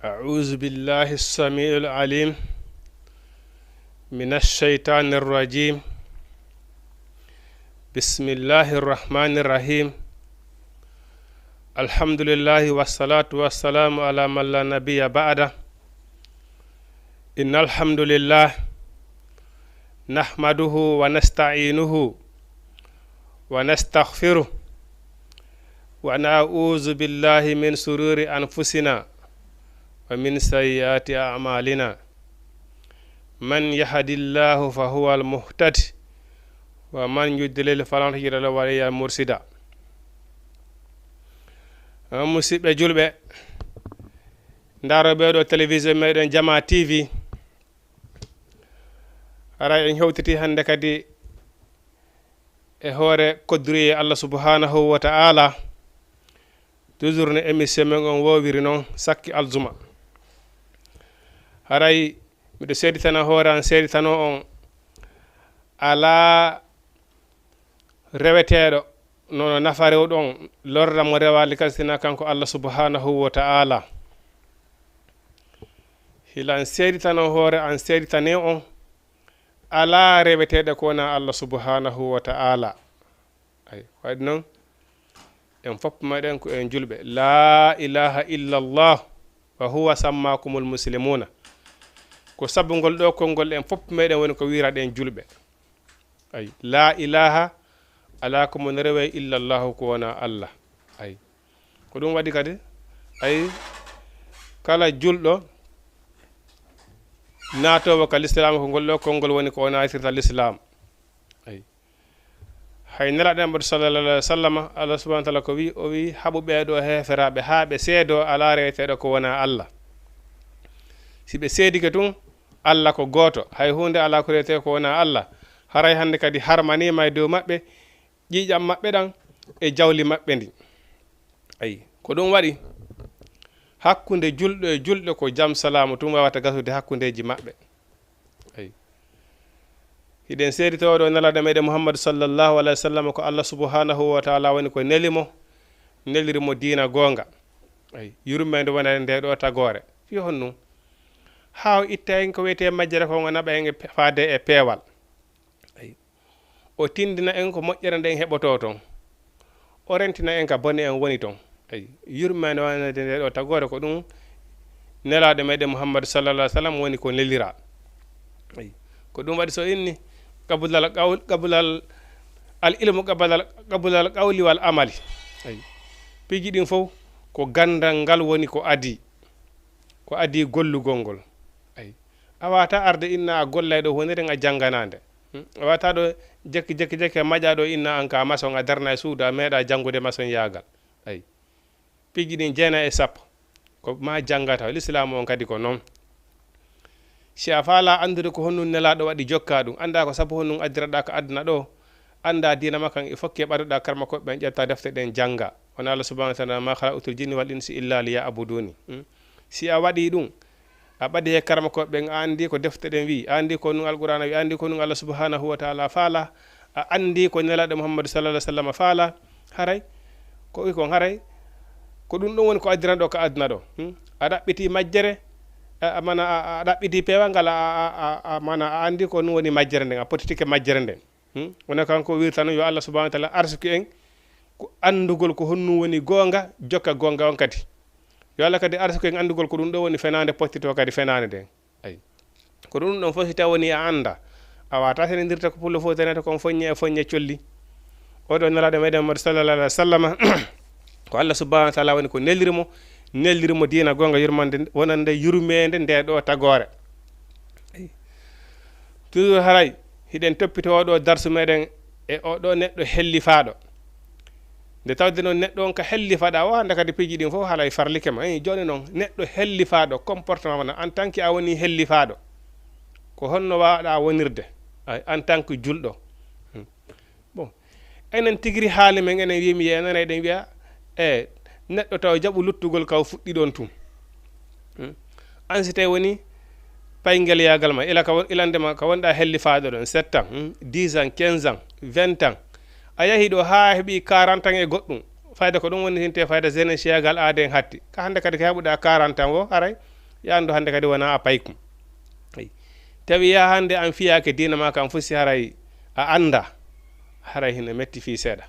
أعوذ بالله السميع العليم من الشيطان الرجيم. بسم الله الرحمن الرحيم. الحمد لله والصلاة والسلام على من لا نبي بعده. إن الحمد لله نحمده ونستعينه ونستغفره ونعوذ بالله من شرور أنفسنا ومن سيئات أعمالنا. من يهد الله فهو المهتد ومن يضلل فلن تجد له وليا مرشدا. musidɓe julɓe ndaaro ɓeeɗo télévision meɗen Jama TV, ara en hewtiti hannde kadi e hoore kodduriye Allah subhanahu wa ta'ala, toujours ne émission men on wowiri noon sakki aljuma. haray miɗo seeditana hoore an seeditano on ala reweteɗo nono nafa rewɗon lorra mo rewali kastina kanko Allah subhanahu wa ta'ala. hilan seeditano hoore an seeditane on ala reweteɗo ko wona Allah subhanahu wa ta'ala. ay waɗi noon en fopp meɗen ko en julɓe la ilaha illallah wa huwa sammakumul muslimuna. ko sabu ngol ɗo konngol en fopp meɗen woni ko wiraɗen julɓe. ay la ilaha ala ko mon rewe illallahu ko wona Allah. ay ko ɗum waɗi kadi ay kala julɗo naatowo ka l'islam ko ngol ɗo konngol woni ko natirta l'islam. ay hay nelaɗo en sallallahu alaihi wasallam Allah subhanahu wa ta'ala ko wi o wi haɓu ɓeeɗo heferaɓe ha ɓe seedo ala reweteɗo ko wona Allah. si ɓe seedike tun Allah ko gooto, hay hunde ala ko rewete ko wona Allah, haray hande kadi harmanima e dow maɓɓe ƴiƴam maɓɓe ɗan e jawli maɓɓe ndi. ayi ko ɗum waɗi hakkunde julɗo e julɗo ko jam salamu tum wawata gasude hakkundeji maɓɓe. ayi hiɗen seeditoɗo nelaɗo meɗen Muhammadu sallallahu alaihi wa sallam ko Allah subhanahu wa ta'ala woni ko nelirimo diina gonga. ayi yurmede wonade nde ɗo tagore fi honnu ha itta en ko wiyete majjere ko naɓa en faade e peewal. ayi o tindina en ko moƴƴere nden heɓoto toon, o rentina en ka bone en woni toon. ayi yurmede wonade nde ɗo tagore ko ɗum nelaɗo meɗen Muhammadu sallallahu alaihi wa sallam woni ko nelira. ayi ko ɗum waɗi so inni qabulal al ilmu qabulal qawli wal amali. ayi piji ɗin fof ko gandal ngal woni ko adi gollugol ngol. ayi a wata arde inna a gollay ɗo honire a jangganande. a wata ɗo jekki maƴa ɗo inna an ka maçon a darna e suudu a meeɗa janngude maçon yagal. ayi piji ɗin 9 ko ma janggata. l'islam on kadi ko noon. si a faala andude ko honnum nelaɗo waɗi jokka ɗum, anda ko sabu honnum addiraɗa ko aduna ɗo, anda dina makkan e fokke ɓaɗuɗa karma koɓe ɓen ƴetta defte ɗen jangga. wona Allah subhanahu wa ta'ala ma khalaqtul jinni wal insi illa liya'buduni. si a waɗi ɗum a ɓaɗi he karma koɓe ɓen, a andi ko defte ɗen wi, a andi ko nun alqur'ana wi, a andi ko nun Allah subhanahu wa ta'ala faala, a andi ko nelaɗo Muhammadu sallallahu alaihi wasallam faala, haray ko wi kon haray ko ɗum ɗon woni ko addiraɗo ka aduna ɗo. a ɗaɓɓiti majjere mana a ɗaɓɓiti peewal ngal mana a andi ko ɗum woni majjere nden, a potitike majjere nden. wona kanko wirta noon yo Allah subhanahu wa ta'ala arsuki en ko andugol ko honnum woni gonga jokka gonga on kadi. yo Allah kadi arsuki en andugol ko ɗum ɗo woni fenande pottito kadi fenande nden. ayi ko ɗum ɗon fof si taw woni a anda, a wata senedirta ko pullo fof tenete kon foññe colli. oɗo nelaɗo meɗen Muhammadu sallallahu alaihi wa sallam ko Allah subhanahu wa ta'ala woni ko nelirimo diina gonga yurmande wonande yurmede nde ɗo tagore. toujours haray hiɗen toppito oɗo darsu meɗen e oɗo neɗɗo hellifaɗo. nde tawde noon neɗɗo on ka hellifaɗa o hande kadi piji ɗin fof haalay farlike ma. joni noon neɗɗo hellifaɗo comportement mana en tant que a woni hellifaɗo ko honno waɗa wonirde en tant que julɗo. bon enen tigiri haali men enen wimi yenana eɗen wiya neɗɗo taw jaɓu luttugol kaw fuɗɗi ɗon tun. an si tawi woni paygel yagal ma ilandema ka wonɗa hellifaɗo ɗon 7 ans 10 ans 15 ans 20 ans a yahi ɗo ha heeɓi 40 ans e goɗɗum fayda ko ɗum woni hinte fayda jeunesse yagal aade en hatti ka hande kadi ko heɓuɗa 40 ans o haray yaandu hande kadi wona a paykum tawi ya hande an fiyake dina ma kam fusi haray a anda haray hina metti fi seeɗa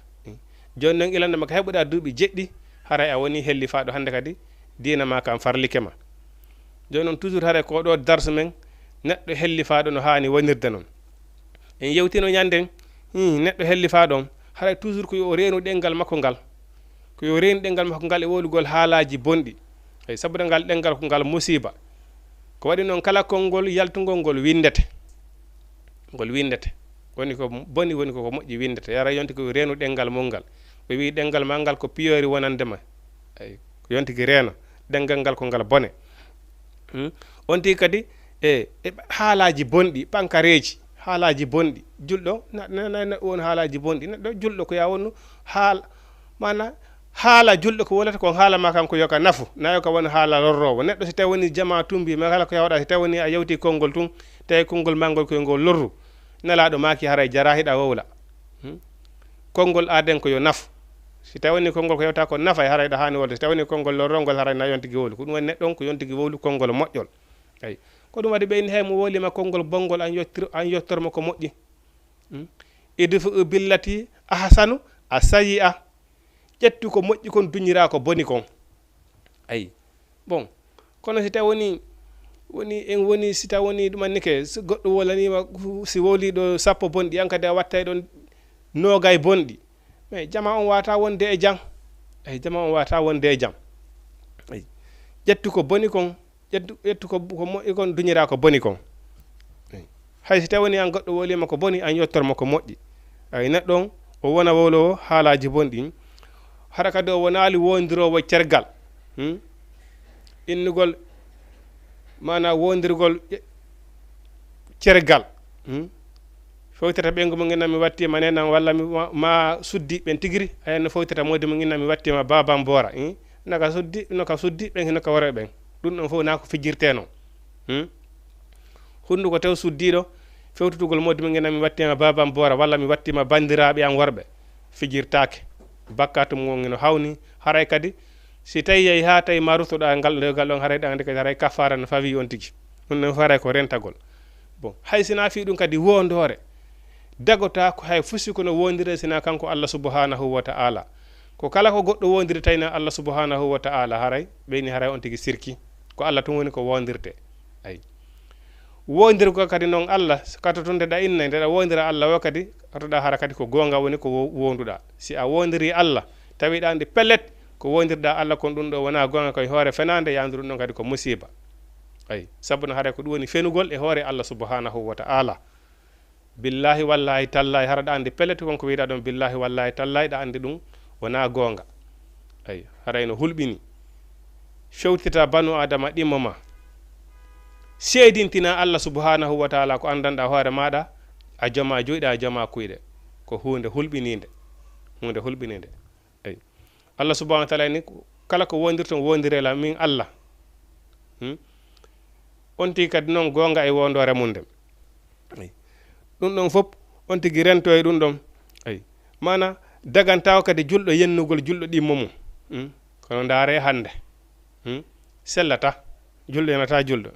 joni noon ilande maka heɓuɗa duuɓi jeɗɗi haray a woni helli faɗo hande kadi dina ma kam farlike ma joni noon toujours haray ko ɗo darse men neɗɗo helli faɗo no hani wonirde noon en yewtino ñanden neɗɗo helli faɗon haray toujours ko yo reenu ɗengal makko ngal ko yo reenu ɗengal makko ngal e wolugol haalaji bonɗi ay sabude ngal ɗengal ko ngal musiba ko waɗi noon kala konngol yaltugol ngol windete woni ko boni woni ko moƴƴi windete yara yonti ko reenu ɗengal mol ngal o wi ɗengal ma ngal ko piyori wonandema ay ko yontiki reeno ɗengal ngal ko ngal bone on ti kadi e haalaji bonɗi pankareji haalaji bonɗi julɗo won haalaji bonɗi neɗɗo julɗo ko ya wonno mana haala julɗo ko wolata ko haala ma kam ko yoka nafu na yoka woni haala lorrowo neɗɗo so tawi woni jama tumbi ma kala ko yawɗa so tawi woni a yewti konngol tun tawi konngol mangol koye ngol lorru nelaɗo maki haray jara hiɗa wowla konngol aden ko yo nafu si tawi woni konngol ko yewta ko nafa haray ɗa hani wolde so tawi woni konngol lorrongol haray na yontigi wowlu ko ɗum woni neɗɗon ko yontigi wowlu konngol moƴƴol ay ko ɗum waɗi ɓeyni hay mo wolima konngol bonngol an yettormo ko moƴƴi idfu billati ahsanu a sayi a ƴettu ko moƴƴi kon duñira ko boni kon ayi bon kono si tawi woni si tawi woni ɗumanni ke so goɗɗo wolanima si woliɗo sappo bonɗi an kadi a wattay ɗon noogay bonɗi mais jama on wata wonde e jam eyi jama on wata wonde e jam ayi ƴettu ko boni kon ƴettu ko moƴƴi kon duñira ko boni kon hay si tawi woni an goɗɗo wolima ko boni an yettormo ko moƴƴi ay neɗɗon o wona wowlowo haalaji bonɗi hara kadi o wonali wondirowo cergal innugol mana wondirgol cergal fowtata ɓengu mo ginna mi wattima nenan walla ma suddi ɓen tigiri ayenno fowtata modi mo ginna mi wattima babam boora noka suddi ɓen hinoka wara ɓen ɗum ɗon fof na ko fijirte noon hunduko tew suddiɗo fewtutugol modi mo ginna mi wattima babam boora walla mi wattima bandiraɓe an worɓe fijirtake bakkatu mo no hawni haray kadi si tawi yehi ha tawi ma ruttoɗa ngal ɗon haray ɗa andi kadi haray kafara no fawi on tigi ɗum non faray ko rentagol bon hay sina fi ɗum kadi wondore dagota ko hay fusi kono wondire sina kanko Allah subhanahu wa ta'ala ko kala ko goɗɗo wondiri tawna Allah subhanahu wa ta'ala haray ɓeyni haray on tigi sirki ko Allah tun woni ko wondirte ay wondirgo kadi noon Allah kato tun ndeɗa inna ndeɗa wondira Allah o kadi katoɗa hara kadi ko gonga woni ko wonduɗa si a wondiri Allah tawiɗa andi pellet ko wondirɗa Allah kon ɗum ɗo wona gonga koye hoore fenande yandu ɗum ɗon kadi ko musiba ay sabu no haray ko ɗum woni fenugol e hoore Allah subhanahu wa ta'ala billahi wallahi tallahi hara ɗa andi pellet konko wiɗa ɗon billahi wallahi tallahi ɗa andi ɗum wona gonga ay haray no hulɓini fewtita banu adama ɗimmo ma seedintina Allah subhanahu wa ta'ala ko andanɗa hoore maɗa a joma juyɗe a joma kuyɗe ko hunde hulɓininde ay Allah subhanahu wa ta'ala ni kala ko wondirton wondirela min Allah on tigi kadi noon gonga e wondore mum ndem ay ɗum ɗon fof on tigi rento e ɗum ɗon ay mana dagantaw kadi julɗo yennugol julɗo ɗimmo mum kono ndaare hande sellata julɗo yenata julɗo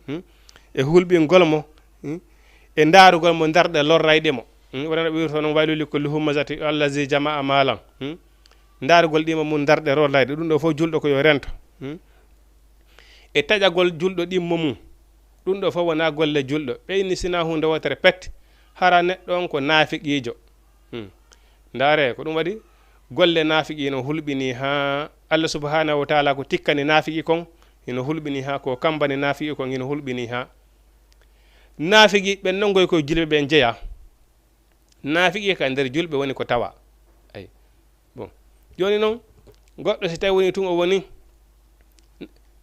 e hulɓingol mo e ndaarugol mo darɗe lorrayɗe mo wonano ɓirto noon wayluli ko luhumazati allazi jamaa malan ndaarugol ɗima mum darɗe lorrayɗe ɗum ɗo fof julɗo ko yo rento e taƴagol julɗo ɗimmo mum ɗum ɗo fof wona golle julɗo ɓeyni sina hunde wotere pette hara neɗɗo on ko naafiqiijo ndaare ko ɗum waɗi golle naafiqi no hulɓini ha Allah subhanahu wa ta'ala ko tikkani naafiqi kon ino hulɓini ha ko kambani naafiqi kon ino hulɓini ha naafiqi ɓen non goy koye julɓe ɓen jeeya naafiqi ka nder julɓe woni ko tawa ay bon joni noon goɗɗo si tawi woni tun o woni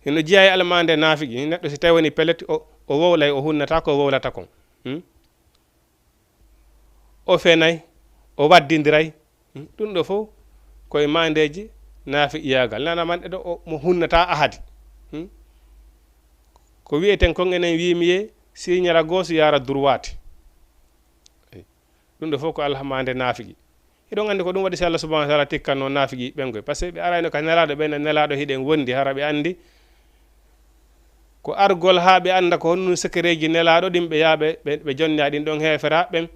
ino jeeya e almande naafiqi neɗɗo si tawi woni pellet o wowlay o hunnata ko wowlata kon o fenay o waddindiray ɗum ɗo fof koye mandeji naafiqiyagal nana man ɗo mo hunnata ahadi ko wiyeten kon enen wimiye signala gooso yara droite ɗum ɗo fof ko alhamande naafiqi hiɗon andi ko ɗum waɗi si Allah subhanahu wa ta'ala tikkanno naafiqi ɓengoy par ce que ɓe arayno ka nelaɗo ɓen nelaɗo hiɗen wondi hara ɓe andi ko argol ha ɓe anda ko honno secret nelaɗo ɗin ɓe yaaɓe ɓe jonna ɗin ɗon heferaɓe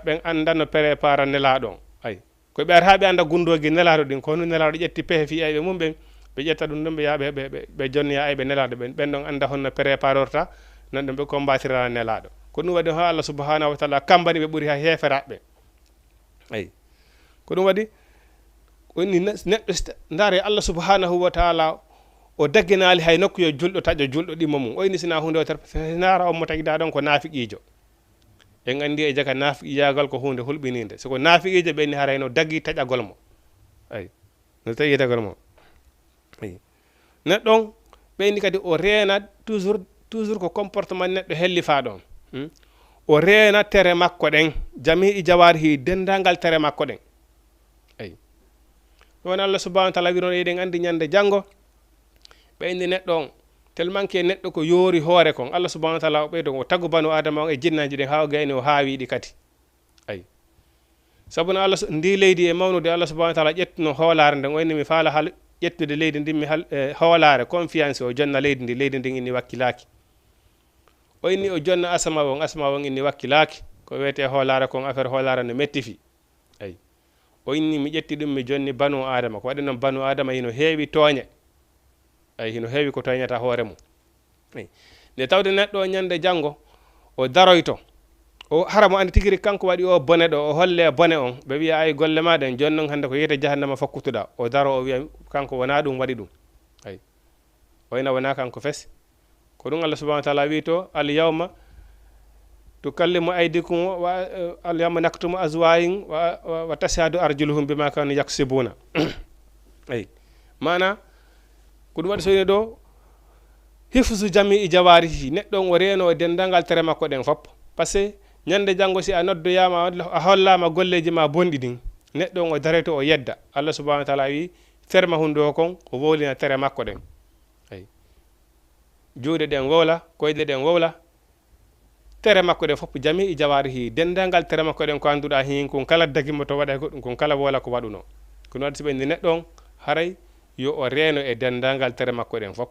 ɓen anda no prépara nelaɗo ay ko ɓe ha ɓe anda gundoji nelaɗo ɗin ko honno nelaɗo ƴetti pehe fi ayɓe mum ɓen ɓe ƴetta ɗum ɗon ɓe yaaɓe ɓe jonna ayɓe nelaɗo ɓen ɗon anda honno préparorta non ɗum ɓe combatira nelaɗo ko ɗum waɗi ha Allah subhanahu wa taala kambani ɓe ɓuuri ha heferaɓe ay ko ɗum waɗi woni neɗɗo ndaare Allah subhanahu wa taala o dagginali hay nokku yo julɗo taƴo julɗo ɗimmo mum o inni sina hunde o nara on mo taƴiɗa ɗon ko naafiqijo en andi e jaga naafiqiyagal ko hunde hulɓininde soko naafiqijo ɓenni haray no daggi taƴagol mo ay no taƴi taƴagol mo ay neɗɗon ɓeyni kadi o reena toujours ko comportement neɗɗo hellifa ɗon o reena tere makko ɗen jami i jawar hi dendangal tere makko ɗen ay ɗon Allah subhanahu wa taala wi noon eɗen andi ñande janngo ɓeyni neɗɗo on tellement que neɗɗo ko yoori hoore kon Allah subhanahu wa taala o ɓeydo o tagu banu adama on e jinnaji ɗen ha o gayni o haawiɗi kadi ay sabu no Allah ndi leydi e mawnude Allah subhanahu wa taala ƴettuno hoolare nden o inni mi faala hal ƴettude leydi ndin mi hoolare confiance o jonna leydi ndin inni wakkilaki o inni o jonna asama won inni wakkilaki ko wiyete hoolare kon affaire hoolare no mettifi ay o inni mi ƴetti ɗum mi jonni banu adama ko waɗi noon banu adama hino heewi tooñe ay hino heewi ko toñata hoore mum ay nde tawde neɗɗo o ñande janngo o daroyto o hara mo andi tigiri kanko waɗi o bone ɗo o holle bone on ɓe wiya ay golle maɗen jonnon hannde ko yiyete jahannama fokkutuɗa o daro o wiya kanko wona ɗum waɗi ɗum ay wayna wona kanko fes ko ɗum Allah subhanahu wa taala wi to al yawma tukallimu aydikum wa al yawma naktumu azwayin wa tashhadu arjuluhum bima kanu yaksibuna ay mana ko ɗum waɗi soyni ɗo hifsu jami i jawarihi neɗɗon o reeno e dendangal tere makko ɗen fop par ce que ñande janngo si a noddoyama a hollama golleji ma bonɗi ɗin neɗɗon o dareto o yedda Allah subhanahu wa taala wi ferma hunde o kon o wowlina tere makko ɗen ay juuɗe ɗen wowla koyɗe ɗen wowla tere makko ɗen fof jami i jawarihi dendangal tere makko ɗen ko annduɗa hin kon kala dagimo to waɗa goɗɗum kon kala wola ko waɗuno kono waɗi so ɓenni neɗɗon haray yo o reeno e dendangal tere makko ɗen fof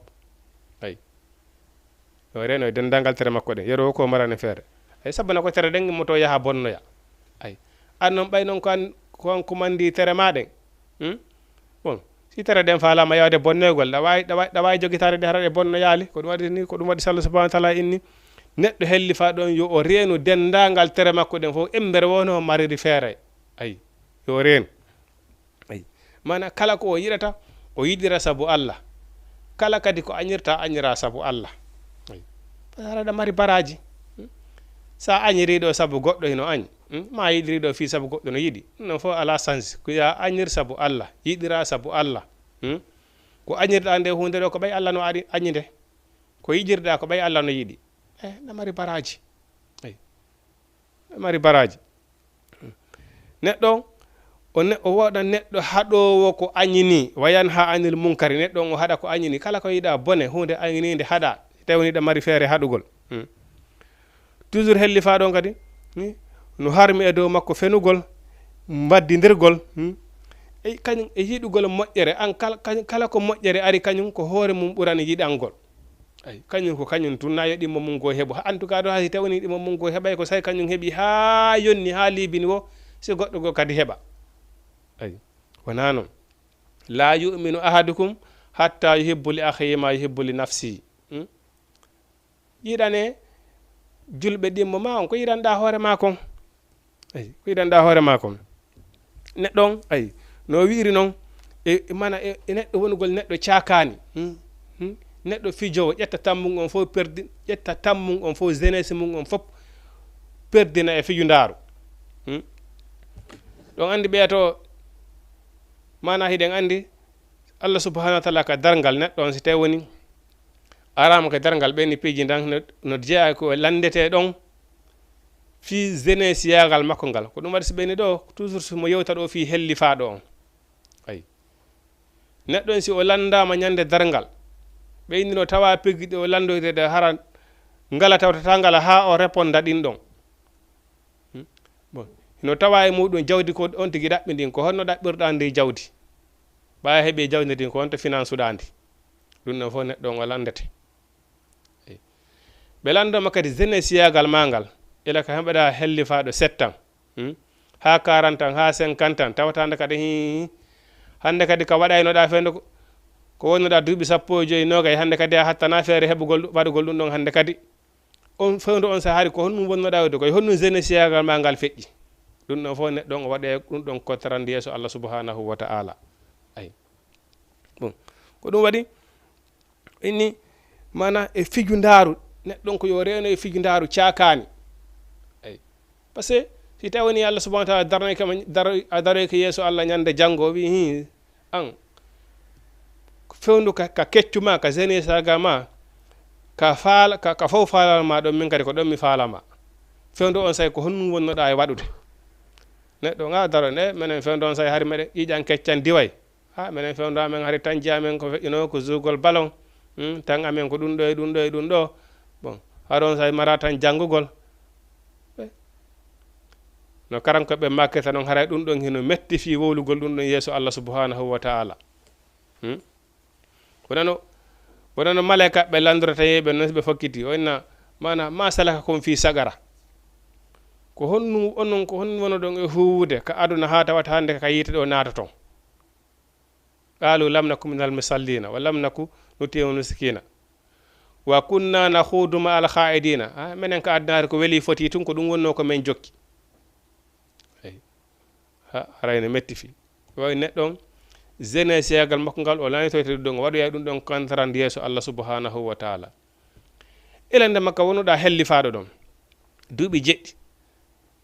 ay yo reeno e dendangal tere makko ɗen yero ko marane feere ay sabuna ko tere ɗen mo to yaha bonnoya ay an noon ɓay noon kon kumandi tere maɗen bon si tere ɗen falama yawde bonnoygol ɗa wawi jogitare ɗe hara ɗe bonnoyali ko ɗum waɗi ni ko ɗum waɗi Allah subhanahu wa taala inni neɗɗo hellifa ɗon yo o reenu dendangal tere makko ɗen fof embere wono mariri feere ay yo reenu ay mana kala ko o yiɗata o yiɗira sabu Allah kala kadi ko añira sabu Allah ay haraɗa mari baraji sa añiriɗo sabu goɗɗo hino añ ma yiɗiriɗo fi sabu goɗɗo no yiɗi non fof ala sens ko ya añir sabu Allah yiɗira sabu Allah ko añirɗa nde hunde ɗo ko ɓay Allah no ari añide ko yiɗirɗa ko ɓay Allah no yiɗi na mari baraji ay mari baraji neɗɗo o waɗa neɗɗo haɗowo ko añini wayan ha anil munkari neɗɗo o haɗa ko añini kala ko yiɗa bone hunde añinide haɗa tewniɗa mari feere haɗugol toujours hellifa ɗon kadi no harmi e dow makko fenugol mbaddidirgol e kañum e yiɗugol moƴƴere an kala ko moƴƴere ari kañum ko hoore mum ɓurani yiɗangol ay kañum ko kañum tunna yo ɗimmo mum go heeɓo en tout cas ɗo hay tawni ɗimmo mum go heɓay ko say kañum heeɓi ha yonni ha liibini wo si goɗɗo go kadi heɓa ay wona noon la yuminu ahadukum hatta yuhibbu li akhihi ma yuhibbu li nafsihi yiɗane julɓe ɗimmo ma on ko yiɗanɗa hoore ma kon ay ko yiɗanɗa hoore ma kon neɗɗon ay no wiiri noon e mana e neɗɗo wonugol neɗɗo cakani neɗɗo fijowo ƴetta tammum on fof perdi ƴetta tammum on fof jeunesse mum on fof perdina e fijundaru ɗon andi ɓeeto mana hiɗen andi Allah subhanahu wa taala ka dargal neɗɗo on si tawi woni arama ko dargal ɓenni piiji dan no jeeya ko landete ɗon fi jeunesse yagal makko ngal ko ɗum waɗi so ɓenni ɗo toujours somo yewta ɗo fi hellifaɗo on ay neɗɗo on si o landama ñande dargal ɓeyni no tawa piggi ɗo landoyde de hara ngala tawtata ngala ha o réponda ɗin ɗon bon no tawa e muɗum jawdi ko on tigi ɗaɓɓi ndin ko honno ɗaɓɓirɗa ndi jawdi ɓaya heeɓi jawdi ndin ko honto finance uɗa ndi ɗum ɗon fof neɗɗo on o landete ɓe landoma kadi jeunesse yagal magal ila ka heɓeɗa hellifaɗo 7 ans ha 40 ans ha 50 ans tawatande kadi hande kadi ka waɗaynoɗa fende ko wonnoɗa duuɓi 15 nogay hande kadi a hattana feere heɓugol waɗugol ɗum ɗon hande kadi on fewndo on sahari ko honɗum wonnoɗa wade koye honɗum jeunesse yagal magal feƴƴi ɗum ɗon fof neɗɗo on o waɗe ɗum ɗon kottarande yeeso Allah subhanahu wa ta'ala ay bon ko ɗum waɗi inni mana e fiju ndaru neɗɗon ko yo reno e fiju ndaru cakani ay par ce que si tawi woni Allah subhanahu wa ta'ala daroyke yeeso Allah ñande janggo o wi hi an fewndu ka keccuma ka jeunesse saga ma ka faala ka fof faalal ma ɗon min kadi ko ɗon mi faalama fewndu on say ko honɗum wonnoɗa e waɗude neɗɗo nga daro ne minen fewndu on say hari meɗe ƴiƴan keccan diway ha minen fewndu amen hari tan jiyamen ko feƴƴino ko jugol ballon tan amen ko ɗum ɗo e ɗum ɗo e ɗum ɗo bon haɗon say mara tan janngugol no karankoɓe makketa noon haray ɗum ɗon hino metti fi wowlugol ɗum ɗon yeeso Allah subhanahu wa ta'ala wonano malaika ɓe landorata yeɓe noon ɓe fokkiti o inna mana ma salaka kon fi sagara ko honnu onon ko honnu wono ɗon e huwude ka aduna ha tawata hande ka yiite ɗo naata ton qalu lam naku minal musallina wa lam naku nutimu miskina wa kunna nakhudu ma al khaidina menen ka adnaare ko weli foti tun ko ɗum wonno ko men jokki harayno metti fi way neɗɗon jeunesse yagal makko ngal o lanitoyte ɗum o waɗoya ɗum ɗon kontarande yeeso Allah subhanahu wa ta'ala ilande makka wonuɗa hellifaɗo ɗon duuɓi jeɗɗi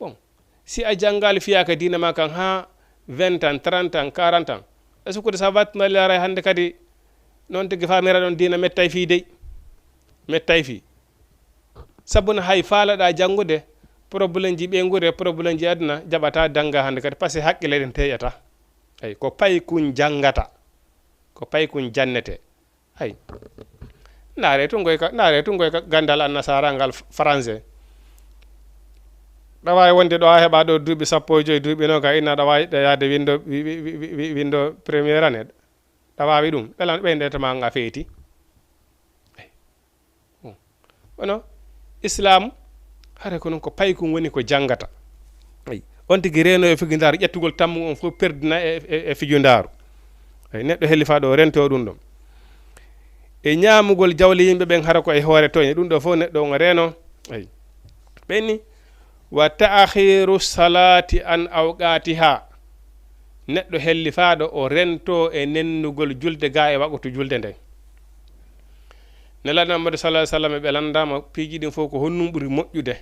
bon si a janngali fiyaka dina ma kan ha 20 ans 30 ans 40 ans est ce que sa wattunali aray hande kadi noon tigui famira ɗon dina mettay fi dey mettay fi sabuna hay faalaɗa janngude probléme ji ɓeygude probléme ji aduna jaɓata danga hande kadi par ce que haqqille ɗen teƴata ay ko pay kun jangata ko pay kun jannete ay naare tungoy ka gandal annasara ngal français ɗa wawi wonde ɗo ha heɓa ɗo duuɓi 15 duuɓi noga inna ɗa wawi yaade windo premiére année ɗa wawi ɗum ɓelan ɓeydetama nga feeti wono islam hare ko noon ko pay kum woni ko jangata ay on tigui reno e fiju ndaru ƴettugol tammu on fof perdina e fiju ndaru ay neɗɗo hellifaɗo o rento ɗum ɗon e ñamugol jawle yimɓe ɓen hara ko e hoore toñe ɗum ɗo fof neɗɗo on reno ay ɓenni wa ta'khiru salati an awqatiha neɗɗo hellifaɗo o rento e nennugol julde ga e waɓutu julde nden nelaɗo Muhammadu sallallahu alaihi wasallam ɓe landama piiji ɗin fof ko honnum ɓuri moƴƴude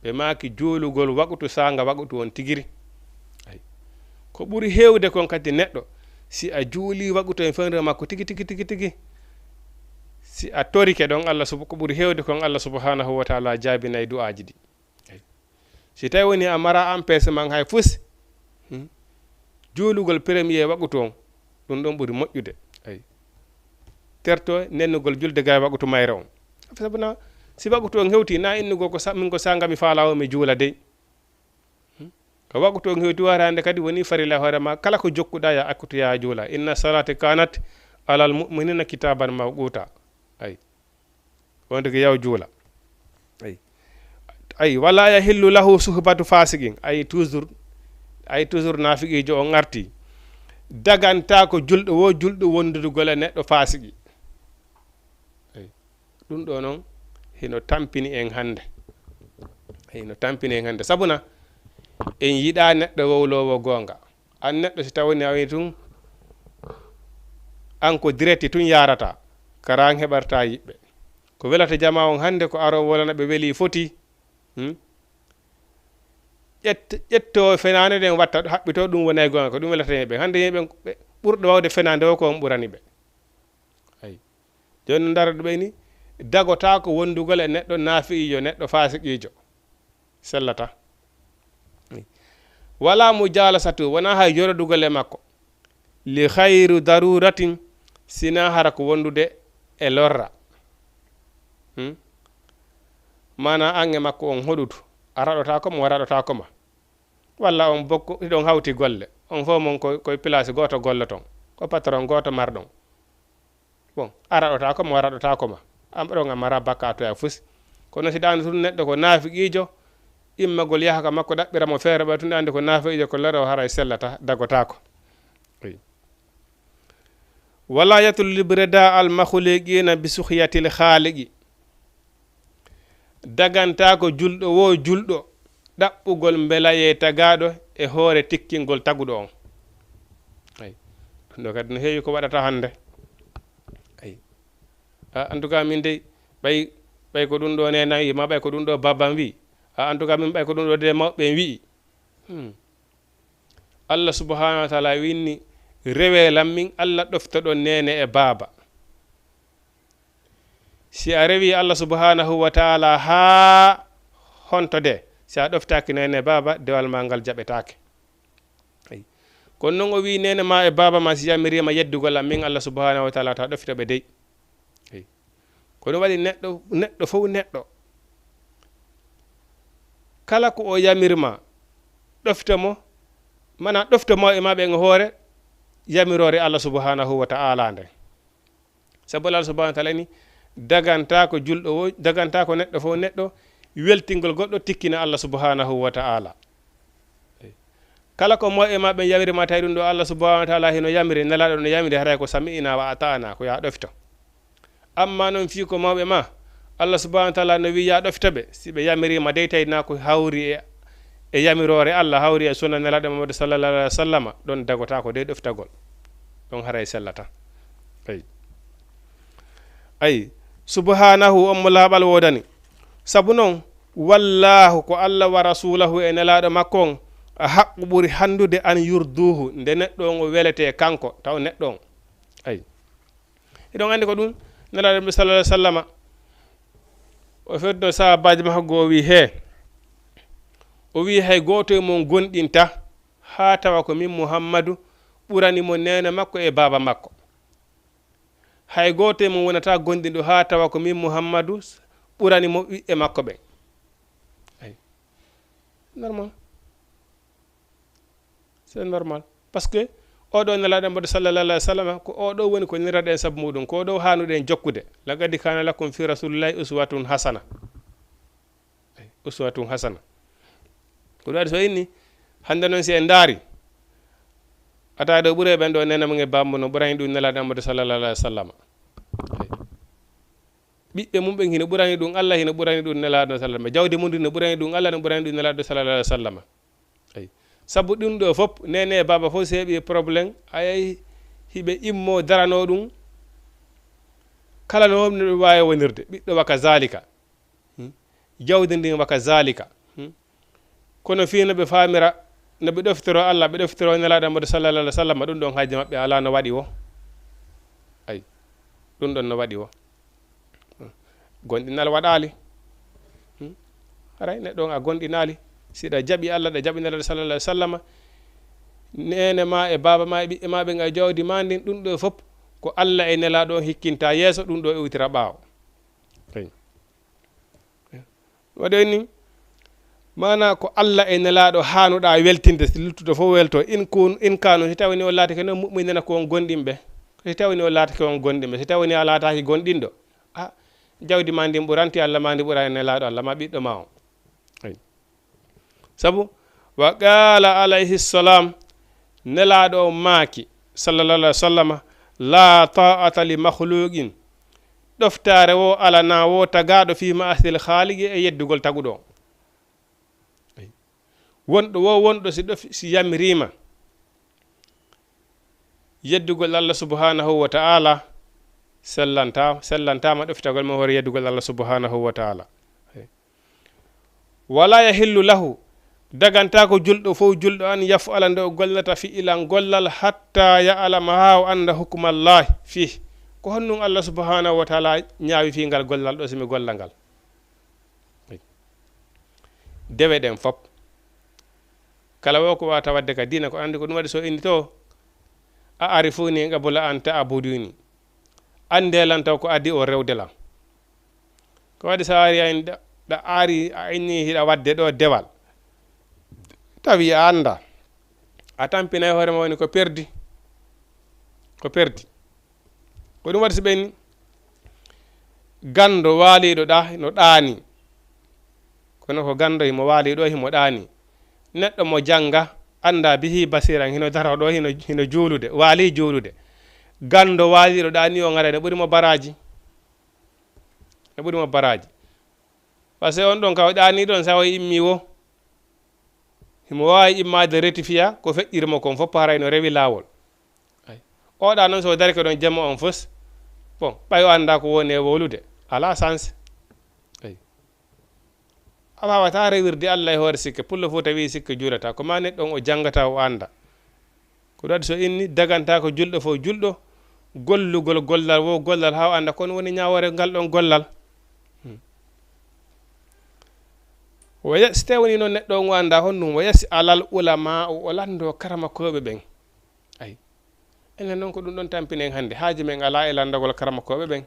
ɓe maaki joolugol waɓutu sanga waɓutu on tigiri ay ko ɓuri hewde kon kadi neɗɗo si a juuli waɓutu e fewre makko tigi si a torike ɗon Allah ko ɓuri hewde kon Allah subhanahu wa ta'ala jaabinayi du'aji ɗi si tawi woni a mara empêchement hay fusi juulugol premier waɓutu on ɗum ɗon ɓuri moƴƴude ay terto nennugol julde ga waɓutu mayre on sabuna si waɓutu on hewti na innugo ko min ko sanga mi faala o mi juula dey ko waɓutu on hewti wara hande kadi woni farila hoorema kala ko jokkuɗa ya akkutu ya juula inna salati kanat alal mu'minina kitaban mawquta ay wonde ko yaw juula ay wala yahillu lahu suhbatu fasiqin ay toujours nafiqijo o ngarti daganta ko julɗo wondude gole neɗɗo fasiki ay ɗum ɗo noon hino tampini en hande sabuna en yiɗa neɗɗo wowlowo gonga an neɗɗo si tawni awi tun an ko direct tun yarata karan heɓarta yiɓɓe ko welata jama on hande ko aro wolana ɓe weeli foti ƴetto fenande ɗen watta haɓɓito ɗum wonay gonga ko ɗum welata yimɓe hande yimɓe ɓurɗo wawde fenande o ko on ɓurani ɓe ay joni ndara ɗo ɓeyni dagota ko wondugol e neɗɗo naafiijo neɗɗo fasiqijo sellata wala mo jalasatu wona hay jorodugol e makko li khayru daruratin sina hara ko wondude e lorra mana ange makko on hoɗutu a raɗota komo o raɗota koma walla on bokko ɗon hawti golle on fof mon koye place goto golle ton ko patron goto marɗon bon a raɗota komo o raɗota koma am ɗon a mara bakka to a fusi kono si ɗaande tun neɗɗo ko naafiqiijo immagol yaha ka makko ɗaɓɓira mo feere ɓa tun ande ko naafiqiijo ko lero haray sellata dagotako wala yatul brida al makhluqina bi sukhyatil khaliqi dagantako julɗo wo julɗo ɗaɓɓugol mbelaye tagaɗo e hoore tikkingol taguɗo on ay ɗum ɗo kadi no heewi ko waɗata hannde ay en tout cas min dey ɓay ko ɗum ɗo nena wi ma ɓay ko ɗum ɗo babam wi en tout cas min ɓay ko ɗum ɗo de mawɓe wi Allah subhanahu wa taala winni rewelam min Allah ɗoftoɗon nene e baaba si a rewi Allah subhanahu wa taala ha honto de si a ɗoftaki nene e baaba dewal ma ngal jaɓetake kono noon o wi nene ma e baaba ma si yamirima yeddugol am min Allah subhanahu wa taala ta ɗoftoɓe dey ko ɗum waɗi neɗɗo fof neɗɗo kala ko o yamirma ɗoftamo mana ɗoftamo e maɓe en hoore yamirore Allah subhanahu wa ta'ala nde sabu Allah subhanahu wa ta'ala ni daganta ko julɗo o daganta ko neɗɗo fof neɗɗo weltingol goɗɗo tikkina Allah subhanahu wa ta'ala kala ko mo e maɓe yamirima tawi ɗum ɗo Allah subhanahu wa ta'ala hino yamiri nelaɗo no yamiri haray ko sami'ina wa ata'ana ko ya ɗofto amma noon fi ko mawɓe ma Allah subhanahu wa ta'ala no wi ya ɗoftaɓe si ɓe yamirima dey tawina ko hawri e yamirore Allah hawri e sunna nelaɗo Muhammad sallallahu alaihi wasallam ɗon dagota ko dey ɗoftagol ɗon haray sellata ay subhanahu on mo laaɓal wodani sabu noon wallahu ko Allah wa rasulahu e nelaɗo makko on a haqqu ɓuri handude an yurduhu nde neɗɗo on o welete kanko taw neɗɗo on ay eɗon andi ko ɗum nelaɗo ɓe sallallahu alaihi wasallam o feddo sahabaji makko o wi o wi hay goto e mon gonɗinta ha tawa ko min Muhammadu ɓurani mo nene makko e baba makko hay goto e mon wonata gonɗinɗo ha tawa ko min Muhammadu ɓurani mo ɓiɓɓe makko ɓe ay normal c'est normal parce que oɗo nelaɗo mbaɗo sallallahu alaihi wasallam ko oɗo woni ko niraɗen sabu muɗum ko ɗo hanuɗen jokkude laqad kana lakum fi rasulillahi uswatun hasana uswatun hasana ko ɗum waɗi so inni hande noon si en daari ata ɗo ɓuure ɓen ɗo nenamo e bammo no ɓurani ɗum nelaɗo amadou sallallahu alaihi wasallam ɓiɓɓe mum ɓen hino ɓurani ɗum Allah hino ɓurani ɗum nelaɗo sallam jawdi mum no ɓurani ɗum Allah no ɓurani ɗum nelaɗo sallallahu alaihi wasallam ay sabu ɗum ɗo fof nene e baba fof so heeɓi probléme ayay hiɓe immo darano ɗum kala no homni ɗum wawi wonirde ɓiɗɗo waka zalika jawdi ndin waka zalika kono fi no ɓe famira no ɓe ɗoftoro Allah ɓe ɗoftoro nelaɗo Muhammad sallallahu alaihi wasallam ɗum ɗon haji maɓɓe ala no waɗi o ay ɗum ɗon no waɗi o gonɗinal waɗali haray neɗɗo a gonɗinali siɗa jaɓi Allah ɗa jaɓi nelaɗo sallallahu alaihi wasallam nene ma e baba ma e ɓiɓɓe ma ɓe ga jawdi ma ndin ɗum ɗo fof ko Allah e nelaɗo hikkinta yeeso ɗum ɗo e witira ɓaawo waɗi ni mana ko Allah e nelaɗo hanuɗa weltinde luttuɗo fof welto in kanu si tawni o laatake noon mu'minena ko on gonɗinɓe si tawni o laatake on gonɗinɓe si tawni a laataki gonɗinɗo jawdi ma ndin ɓuranti Allah ma ndi ɓurani nelaɗo Allah ma ɓiɗɗo ma o sabu wa qala alayhi salam nelaɗo maaki sallallahu alaihi wasallam la ta'ata li makhluqin ɗoftare wo alana wo tagaɗo fi ma'asil khaliqi e yeddugol taguɗo wonɗo wo wonɗo si yamirima yeddugol Allah subhanahu wa ta'ala sellantama ɗoftagol mo hoore yeddugol Allah subhanahu wa ta'ala wala yahillu lahu daganta ko julɗo fof julɗo an yaf'ala nde o gollata fi ilan gollal hatta ya'lama ha o anda hukmallahi fi ko honnum Allah subhanahu wa ta'ala ñaawi fi ngal gollal ɗo simi golla ngal dewe ɗen fop kala wo ko wata wadde ka dina ko andi ko ɗum waɗi so indi to a ari fof ni qabla an ta'buduni andelan taw ko addi o rewdelan ko waɗi sa ari en ɗa ari a inni hiɗa wadde ɗo dewal tawi a anda a tampinay hoorema woni ko perdi ko ɗum waɗi so ɓenni gando waaliɗo ɗa no ɗaani kono ko gando himo waali ɗo himo ɗaani neɗɗo mo janga anda bihi basiran hino daro ɗo hino juulude waali juulude gando waaliɗo ɗaani o ngara ne ɓurimo baraji ne ɓurimo baraji par ce que on ɗon kaw ɗaani ɗon sawo immi wo himo wawi immade rectifia ko feƴƴirmo kon fof haray no rewi laawol oɗa noon so dari ko ɗon jamma on fos bon ɓay o anda ko woni e wolude ala sens a wawata rewirde Allah e hoore sikke pullo fof tawi sikke juulata ko ma neɗɗon o jangata o anda ko ɗaɗi so inni daganta ko julɗo fof julɗo gollugol gollal wo gollal ha o anda kono woni ñawore ngal ɗon gollal so tawi noon neɗɗo on o anda honɗum wayasi alal ulama o lando karamakoɓe ɓen ayi enen noon ko ɗum ɗon tampinen hannde haaji men ala e landagol karamakoɓe ɓen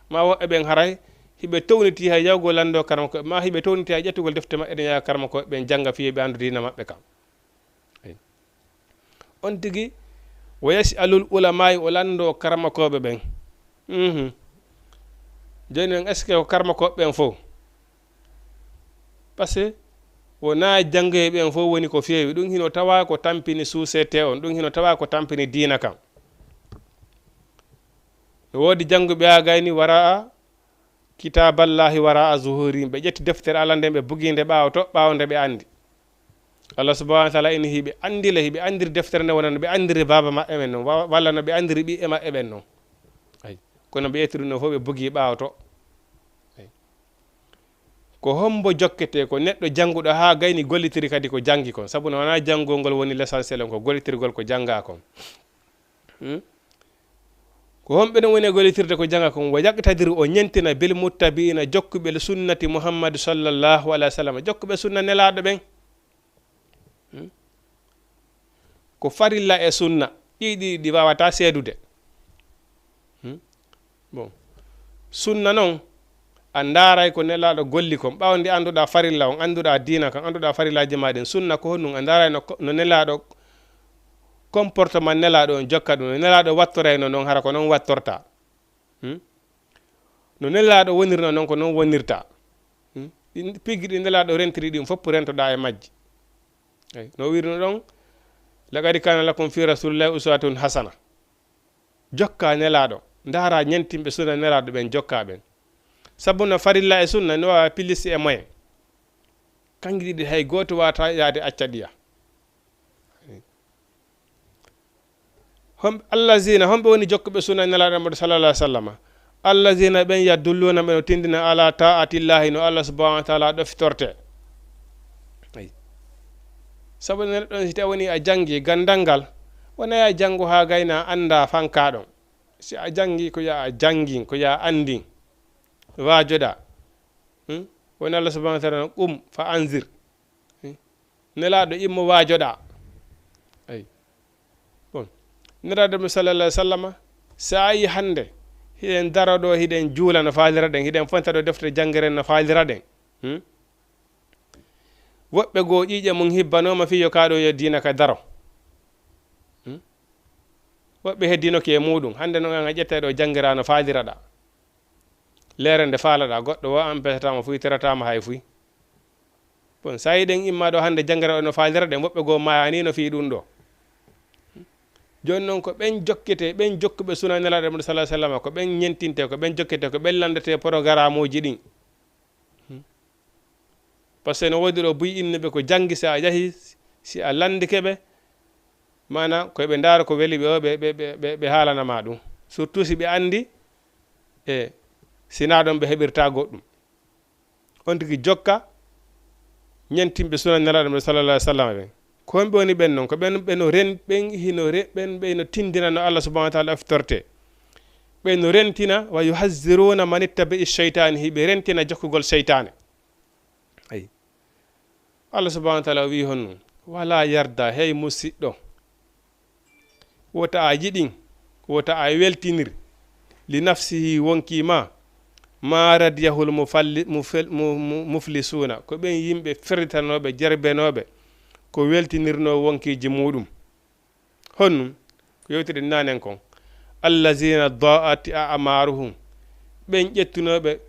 ma woɓɓe ɓen haray hiɓe towniti hay yawgo lando karamakoɓe ma hiɓe towniti hay ƴettugol defte maɓɓe ɗen yaha karamakoɓe ɓen janga fiye ɓe andu dina maɓɓe kam on tigi wayasi alul ulama o lando karamakoɓe ɓen joni noon est ce que ko karamakoɓe ɓen fof par ce que wona jangoye ɓen fof woni ko feewi ɗum hino tawa ko tampini suusete on ɗum hino tawa ko tampini diina kam no woodi janguɓe ha gayni wara kitaballahi wara a zuhuri ɓe ƴetti deftere Allah nden ɓe buginde ɓawo nde ɓe andi Allah subhanahu wa taala ina hiɓe andila hiɓe andiri deftere nde wona no ɓe andiri baba maɓɓe men noon walla no ɓe andiri ɓiɓɓe maɓɓe ɓen noon ayi kono ɓe ƴettiri no fof ɓe bugi ɓawo to ko hombo jokkete ko neɗɗo janguɗo ha gayni gollitiri kadi ko jangi kon sabu no wona janngol ngol woni l'essentiel on ko gollitirgol ko janga kon ko homɓe ɗon woni gollitirde ko janga kon wo yaqtadiri o ñentina bil muttabiina jokkuɓe sunnati muhammadu sallllahu alayhi wa sallam jokkuɓe sunna nelaɗo ɓen ko farilla e sunna ɗiɗi wawata seedude bon sunna noon a ndaaray ko nelaɗo golli kon ɓawo nde annduɗa farilla on annduɗa diina kan annduɗa farillaji maɗen sunna ko honɗum a ndaaray no nelaɗo comportement nelaɗo on jokka ɗum no nelaɗo wattorayno noon hara ko noon wattorta no nelaɗo wonirno noon ko noon wonirta piggi ɗi nelaɗo rentiri ɗin fof rentoɗa e majji eyi no wirno ɗon laqad kana lakum fi rasulillahi uswatun hasana jokka nelaɗo ndaara ñentimɓe sunna nelaɗo ɓen jokka ɓen sabu no farilla e sunna no wawa pilisi e moyen kangi ɗiɗi hay goto wata yaade acca ɗiya allazina homɓe woni jokkuɓe sunna nelaɗo mo sallallah alih sallam allazina ɓen yadulluna ɓe no tindina ala taatillahi no Allah subhanahu wa taala ɗoftorte sabu neɗɗon si tawi woni a jangi gandal ngal wona a jango ha gayna anda fankaɗon si a jangi ko ya a jangi ko ya andi waajoɗa woni Allah subhanahu wa taala qum fa anzir nelaɗo immo waajoɗa ayi bon nelaɗo mo sallallah alih sallam sa yi hande hiɗen daro ɗo hiɗen juula no faalira ɗen hiɗen fonta ɗo defte jangere no faalira ɗen woɓɓe goo ƴiiƴe mum hibbanoma fiyo kaɗo yo diina ka daro woɓɓe heddinoki e muɗum hande noon an a ƴetta ɗo jangira no faalira ɗa leere nde faalaɗa goɗɗo wo an pesatama fuy teratama hay fuy bon sa yiɗen imma ɗo hande jangira o no faalira ɗen woɓɓe goo mayani no fi ɗum ɗo joni noon ko ɓen jokkete ɓen jokkuɓe suna nelaɗo mo sallah sallam ko ɓen ñentinte ko ɓen jokkete ko ɓen landete programme uji ɗin par ce que no woodi ɗo buy innuɓe ko jangi si a yahi si a landikeɓe mana koyeɓe ndaara ko weli ɓe o ɓe haalanama ɗum surtout si ɓe andi e sina ɗon ɓe heɓirta goɗɗum on tigi jokka ñentimɓe suna nelaɗo mo sallallah sallam ɓen ko homɓe woni ɓen noon ko ɓen ɓe no tindina no Allah subhanahu wa taala oftorte ɓe no rentina wa yuhazziruna man ittabi cheytani hiɓe rentina jokkugol cheytane ayi Allah subhanahu wa taala wi honno wala yarda hey musidɗo wota a yiɗin wota a weltinir li nafsihi wonkima ma radiyahul muflisuna ko ɓen yimɓe fertanoɓe jerbenoɓe ko weltinirno wonkiji muɗum honnum ko yewtiɗen nanen kon allazina daati a'maruhum ɓen ƴettunoɓe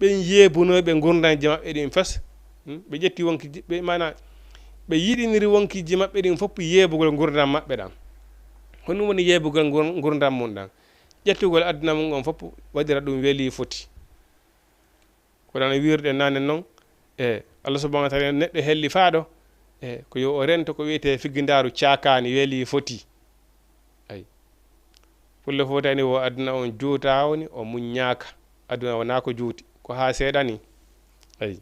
ɓen yeebunoɓe gurdaji maɓɓe ɗin fes ɓe ƴetti wonkiji ɓe mana ɓe yiɗiniri wonkiji maɓɓe ɗin fof yeebugol gurdam maɓɓe ɗam honum woni yeebugol gurdam mum ɗam ƴettugol aduna mum on fof waɗira ɗum weeli foti ko ɗan wirɗe nane noon Allah subhanahu wa taala neɗɗo helli faaɗo ko yo o rento ko wiyete figgindaru caakani weeli foti ay fulle fotani wo aduna on juuta woni o muññaka aduna wona ko juuti ko ha seeɗa ni ay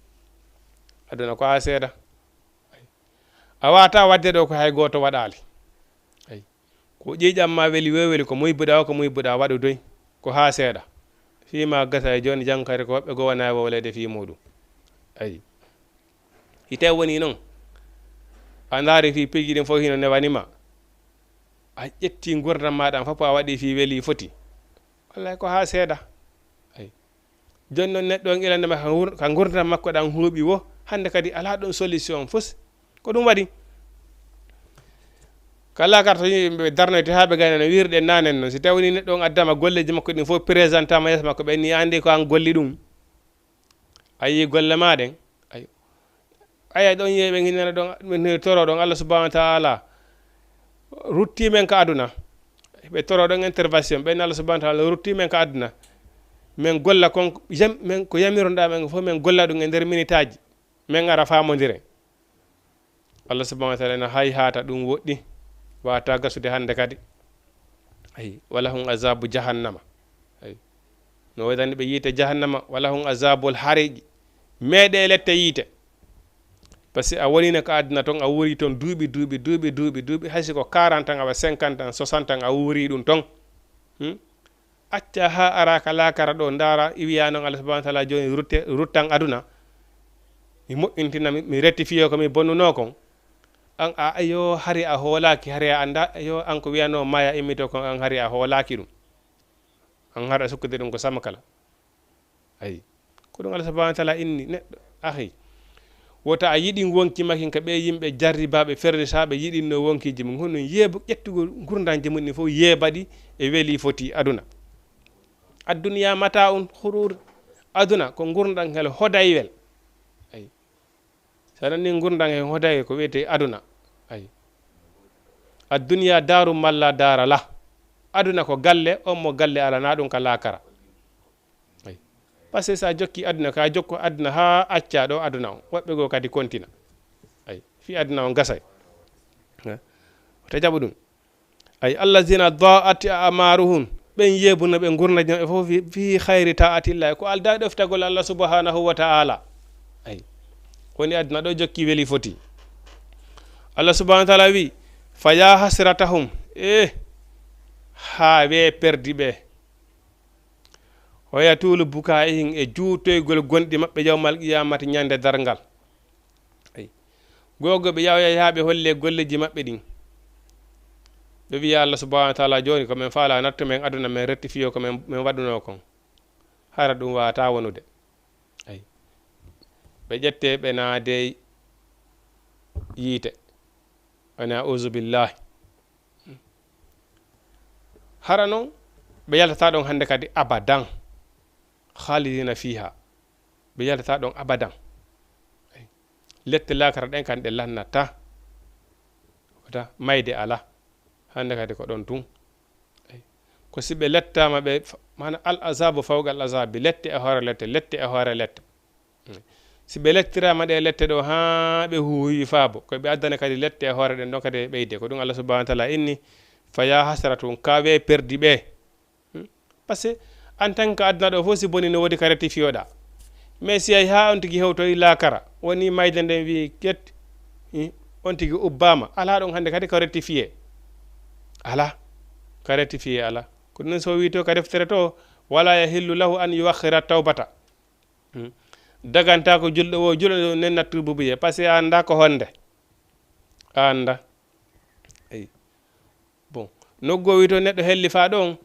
aduna ko ha seeɗa a wata wadde ɗo ko hay goto waɗali ay ko ƴiƴam ma weeli weweli ko muybuɗa o ko muybuɗa waɗu doy ko ha seeɗa fima gasa e joni jankare ko woɓɓe go wona wowlede fi muɗum ay hite woni noon a daari fi piji ɗin fof hino newanima a ƴetti gurdam maɗam fof a waɗi fi weeli foti wallay ko ha seeɗa ay joni noon neɗɗo on ilandema ka gurdam makko ɗam huuɓi wo hande kadi ala ɗon solution fos ko ɗum waɗi kala kar to yimɓe darnoyte ha ɓe gayna no wirɗe nanen noon si tawni neɗɗo on addama golleji makko ɗin fof présentama yeeso makko ɓenni andi ko an golli ɗum ayi golle maɗen aya ɗon yeeɓe hinana ɗon toro ɗon Allah subhanahu wa taala rutti men ka aduna ɓe toro ɗon intervention ɓen Allah subhanahu wa taala rutti men ka aduna men golla kon men ko yamironɗa men fof men golla ɗum e nder minute aji men ara famodire Allah subhanahu wa taala no hay hata ɗum woɗɗi wata gasude hande kadi ay wala hum azabu jahannama ay no wadani ɓe yiite jahannama wala hum azabul hariji meeɗe lette yiite par ce que a wonino ko aduna toon a wuuri toon duuɓi haysi ko 40 ans awa 50 ans 60 ans a wuuri ɗum toon acca ha araka lakara ɗo ndara wiya noon Allah subhanahu wa taala joni ruttan aduna mi moƴƴintina mi rectifie ko mi bonnuno kon an a ayo hari a hoolaki hari a anda ayo an ko wiyano maya immito kon an hari a hoolaki ɗum an har a sukkude ɗum ko sama kala ayi ko ɗum Allah subhanahu wa taala inni neɗɗo ahi wota a yiɗi wonki makin ka ɓe yimɓe jarribaɓe ferritaɓe yiɗinno wonkiji mum honno yeebu ƴettugol gurdaji mum ɗi fof yeebaɗi e weeli foti aduna adduniya mata un hurur aduna ko gurdan hel hodaywel ay sanani gurdan he hodaywel ko wiyete aduna ay adduniya daru malla dara la aduna ko galle on mo galle ala na ɗum ka lakara ay par ce que sa jokki aduna ka jokko aduna ha acca ɗo aduna on woɓɓe go kadi kontina ay fi aduna on gasay ta jaɓu ɗum ay allazina da'at amaruhum ɓen yeebuno ɓe gurnaji maɓɓe fof fi hayri ta'atillahi ko alda ɗoftagol Allah subhanahu wa ta'ala ay woni aduna ɗo jokki weeli foti Allah subhanahu wa ta'ala wi fa ya hasratahum ha we perdi ɓe hoya tulu bukaihim e juutoygol gonɗi maɓɓe yawmal qiyamati ñande dargal ay gogo ɓe yawya ha ɓe holle golleji maɓɓe ɗin ɓe wiya Allah subhanahu wa taala joni komin faala natto men aduna men rectifio ko min waɗuno kon hara ɗum wata wonude ay ɓe ƴette ɓe naade yiite ana auzu billahi hara noon ɓe yaltata ɗon hande kadi abadan khalidina fiha ɓe yaltata ɗon abadan lette lakara ɗen kan ɗe lannata wata mayde ala hande kadi ko ɗon tun ko si ɓe lettama ɓe mana al azabu fawgal azabi lette e hoore lette lette e hoore lette si ɓe lettirama ɗe lette ɗo ha ɓe huuyi faabo koɓe addana kadi lette e hoore ɗen ɗon kadi e ɓeyde ko ɗum Allah subhanahu wa taala inni fa ya hasratum kawe perdi ɓe par ce que en tant que aduna ɗo fof si boni no wodi ka rectifioɗa mais si ay ha on tigui hewtoyi lakara woni mayde nden wi ket on tigui ubbama ala ɗon hande kadi ko rectifié ala ka rectifié ala ko ɗum so wi to ka deftere to wala yahillu lahu an yuakhira tawbata daganta ko julɗo o julɗo nen nattu bubuye par ce que a anda ko honde a anda ay bon noggo wi to neɗɗo helli fa ɗon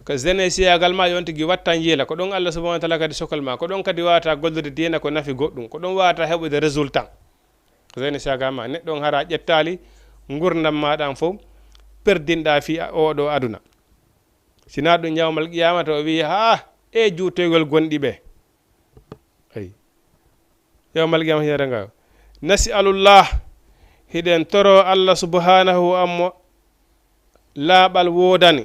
ko jeunesse yagal ma yon tigui wattan yiila ko ɗon Allah subhanahu wa taala kadi sokal ma ko ɗon kadi wawata gollude dina ko nafi goɗɗum ko ɗon wawata heɓude résultat ko jeunesse yagal ma neɗɗo on hara ƴettali gurdam maɗan fof perdinɗa fi oɗo aduna sina ɗum yawmal qiyamata o wi ha e juutoygol gonɗi ɓe ay yawmal qiyamah hiyere nga nas'alullah hiɗen toro Allah subhanahu ammo laaɓal wodani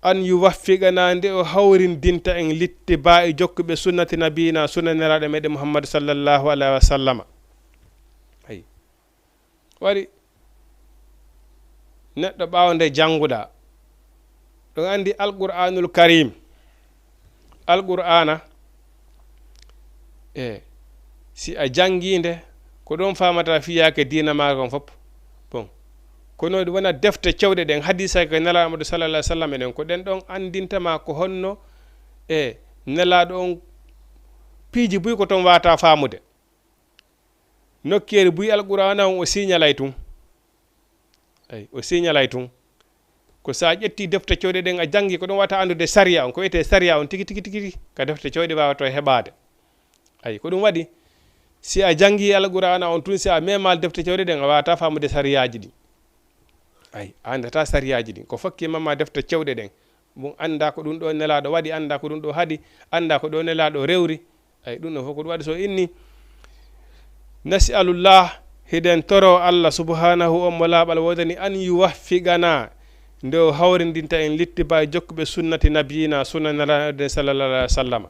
an yuwaffiqana nde o hawrindinta en litti ba e jokkuɓe sunnati nabina sunna nelaɗo meɗen muhammadu sallllahu alayhi wa sallama ayi waɗi neɗɗo ɓawo nde jannguɗa ɗon andi alqur'anul karim alqur'ana si a janginde ko ɗon famata fiyake dina ma kon fof bon kono wona defte cewɗe ɗen hadisa ko nelaɗo amadou sallallah alih sallam eɗen ko ɗen ɗon andintama ko honno nelaɗo on piiji buy ko toon wata famude nokkere buy alqur'ana on o signalay tun ay o signalay tun ko sa ƴetti defte cewɗe ɗen a jangi ko ɗon wata andude saria on ko wiyete saria on tigi tigi tigi ka defte cewɗe wawato heɓade ay ko ɗum waɗi si a jangi alqur'ana on tun si a memal defte cewɗe ɗen a wata famude sariyaji ɗi ay a andata sariyaji ɗi ko fakki mamma defte cewɗe ɗen bon anda ko ɗum ɗo nelaɗo waɗi anda ko ɗum ɗo haadi anda ko ɗo nelaɗo rewri ay ɗum ɗo fof ko ɗum waɗi so inni nas'alullah hiɗen toro Allah subhanahu on mo laaɓal wodani an yuwaffiqana nde o hawrindinta en littiba e jokkuɓe sunnati nabiyina sunna nelaɗo sallallah alih wa sallama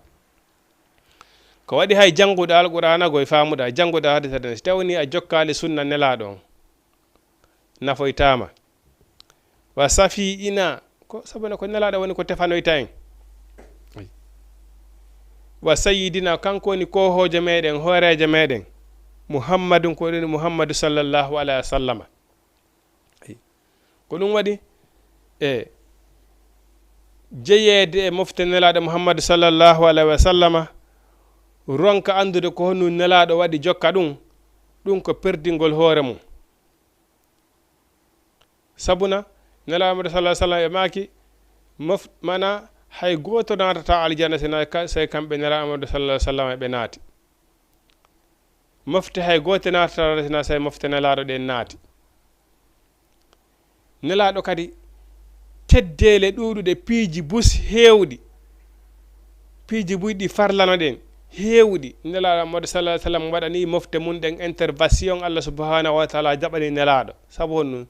ko waɗi hay jannguɗo alqur'ana go e famuɗa jannguɗo hadisa den so tawni a jokkali sunna nelaɗo on nafoytama wa safi ina ko sabuna ko nelaɗo woni ko tefanoyta en wa sayyidina kanko woni kohojo meɗen hoorejo meɗen muhammadun ko ɗoni muhammadu sallllahu alayhi wa sallama ko ɗum waɗi jeeyede e mofte nelaɗo muhammadu sallllahu alayhi wa sallama ronka andude ko honno nelaɗo waɗi jokka ɗum ko perdingol hoore mum sabuna nelaɗo muhammadu sallah sallam e maki mana hay goto natata aljanna sey kamɓe nelaɗo muhammadu sallah sallam eɓe naati mofte hay goto natata sina sey mofte nelaɗo ɗen naati nelaɗo kadi teddele ɗuɗuɗe piiji bus hewɗi piiji buyɗi farlano ɗen hewɗi nelaɗo amadou sallah sallam waɗani mofte mum ɗen intervention Allah subhanahu wa taala jaɓani nelaɗo sabu honno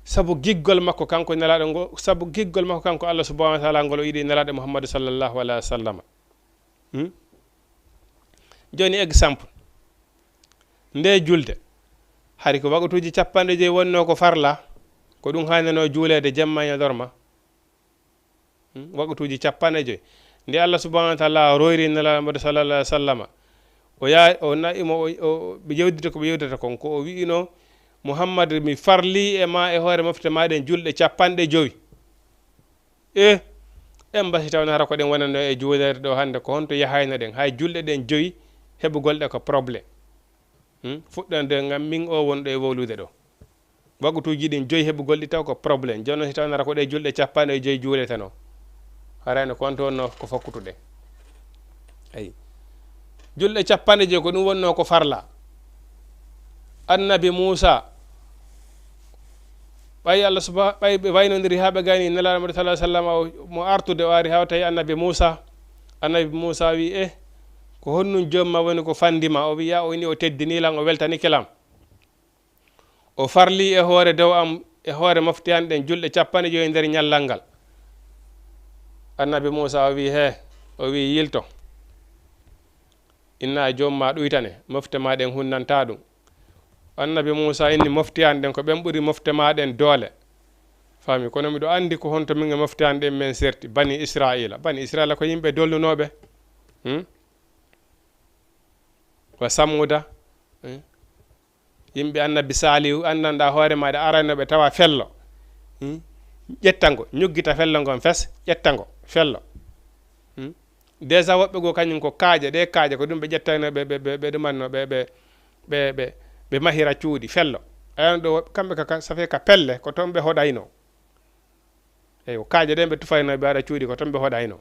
sabu giggol makko kanko nelaɗo ngo sabu giggol makko kanko Allah subhanahu wa taala ngol o yiɗi nelaɗo muhammadou sallllahu alayhi wa sallam joni exemple nde julde hari ko wagatuji 50 wonno ko farla ko ɗum hanano juulede jemma e dorma wagatuji 50 nde Allah subhanahu wa taala royri nelaɗo muhammadu sallallahu alaihi wasallam o ya o naimo ɓe yewdita ko ɓe yewdata kon ko o wiino muhammad mi farli e ma e hoore mofte maɗen julɗe 50 en basi taw hara ko ɗen wonano e juulede ɗo hande ko honto yahayno ɗen hay julɗe ɗen 5 heɓugol ɗe ko probléme fuɗɗande ngam min o wonɗo e wowlude ɗo wagatuji ɗin 5 heɓugol ɗi taw ko probléme jonno si taw hara ko ɗe julɗe 50 juuleteno harayno ko onto wonno ko fokkutuɗe ayi julɗe 50 ko ɗum wonno ko farla annabi Musa ɓay Allah suba ɓay ɓe waynodiri ha ɓe gani nelaɗo muhammadu sallallahu alaihi wasallam mo artude o ari hawta e annabi Musa wi ko honnum jomma woni ko fandima o wiya o ni o teddinilam o weltani kelam o farli e hoore dow am e hoore mofti an ɗen julɗe 50 nder ñallal ngal annabi Musa o wi o wi yilto inna jomma ɗuytane mofte maɗen hunnanta ɗum annabi Musa inni mofti an ɗen ko ɓen ɓuri mofte maɗen doole fami kono miɗo andi ko honto min e mofti an ɗen men serti bani israila ko yimɓe dollunoɓe wa sammuda yimɓe annabi salihu andanɗa hoore maɗe aranoɓe tawa fello ƴettango ñuggita fello ngon fes ƴettango fello déjà woɓɓe go kañum ko kaaje ɗe kaaje ko ɗum ɓe ƴettano ɓe ɗumanno ɓe mahira cuuɗi fello ayano ɗo kamɓe kaka ça fait ka pelle ko toon ɓe hoɗayno eyi kaaje ɗen ɓe tufayno ɓe waɗa cuuɗi ko toon ɓe hoɗayno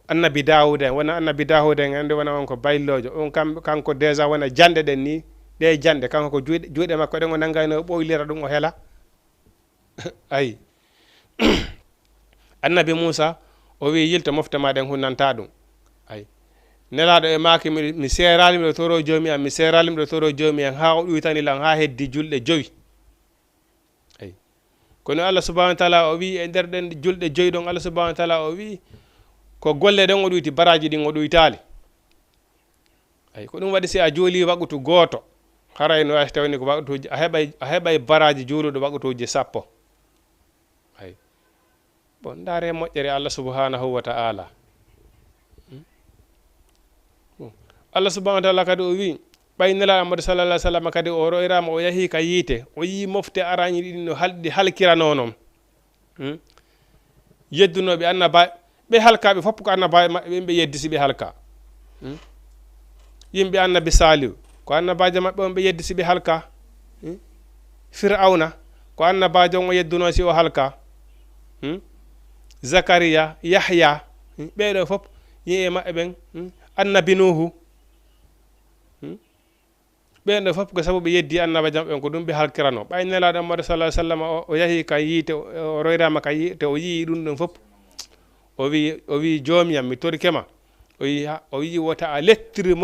annabi Dawuda en wona annabi Dawuda en ande wona on ko baylojo on kanko déjà wona jande ɗen ni ɗe jande kanko ko juuɗe makko ɗen o nanggayno ɓoylira ɗum o hela ayi annabi Musa o wi yilto mofte maɗen hunnanta ɗum ayi nelaɗo e maake mi seerali miɗo toro joomi am mi seerali miɗo toro joomi am ha o ɗuytani lan ha heddi julɗe 5 ay kono Allah subhanahu wa ta'ala o wi e nder ɗen julɗe 5 ɗon Allah subhanahu wa ta'ala o wi ko golle ɗen o ɗuyti baraji ɗin o ɗuytali ay ko ɗum waɗi si a jooli waɓutu gooto haray no tawni ko waɓutuji a heɓay baraji juuluɗo waɓutuji 10 ay bon ndaare moƴƴere Allah subhanahu wa ta'ala Allah subhanahu wa ta'ala kadi o wi ɓay nelaɗo Amadou sallallahu alaihi wasallam kadi o royrama o yahi ka yiite o yi mofte arañi ɗiɗi no halɗi halkirano noon yeddunoɓe annaba ɓe halkaɓe fopp ko annaba maɓɓe ɓe yeddi si ɓe halka yimɓe annabi Salihu ko annabajo maɓɓe on ɓe yeddi si ɓe halka Fir'auna ko annabajo on o yedduno si o halka Zakariya Yahya ɓeɗo fopp yi'e maɓɓe ɓen annabi Nuhu ɓeɗo fopp ko sabu ɓe yeddi annabajo maɓɓe ko ɗum ɓe halkirano ɓay nelaɗo Muhammad sallallahu alaihi wasallam o yahi ka yiite o royrama ka yiite o yii ɗum ɗon fopp o wi joomiyam mi torikema o wi wota a lettiri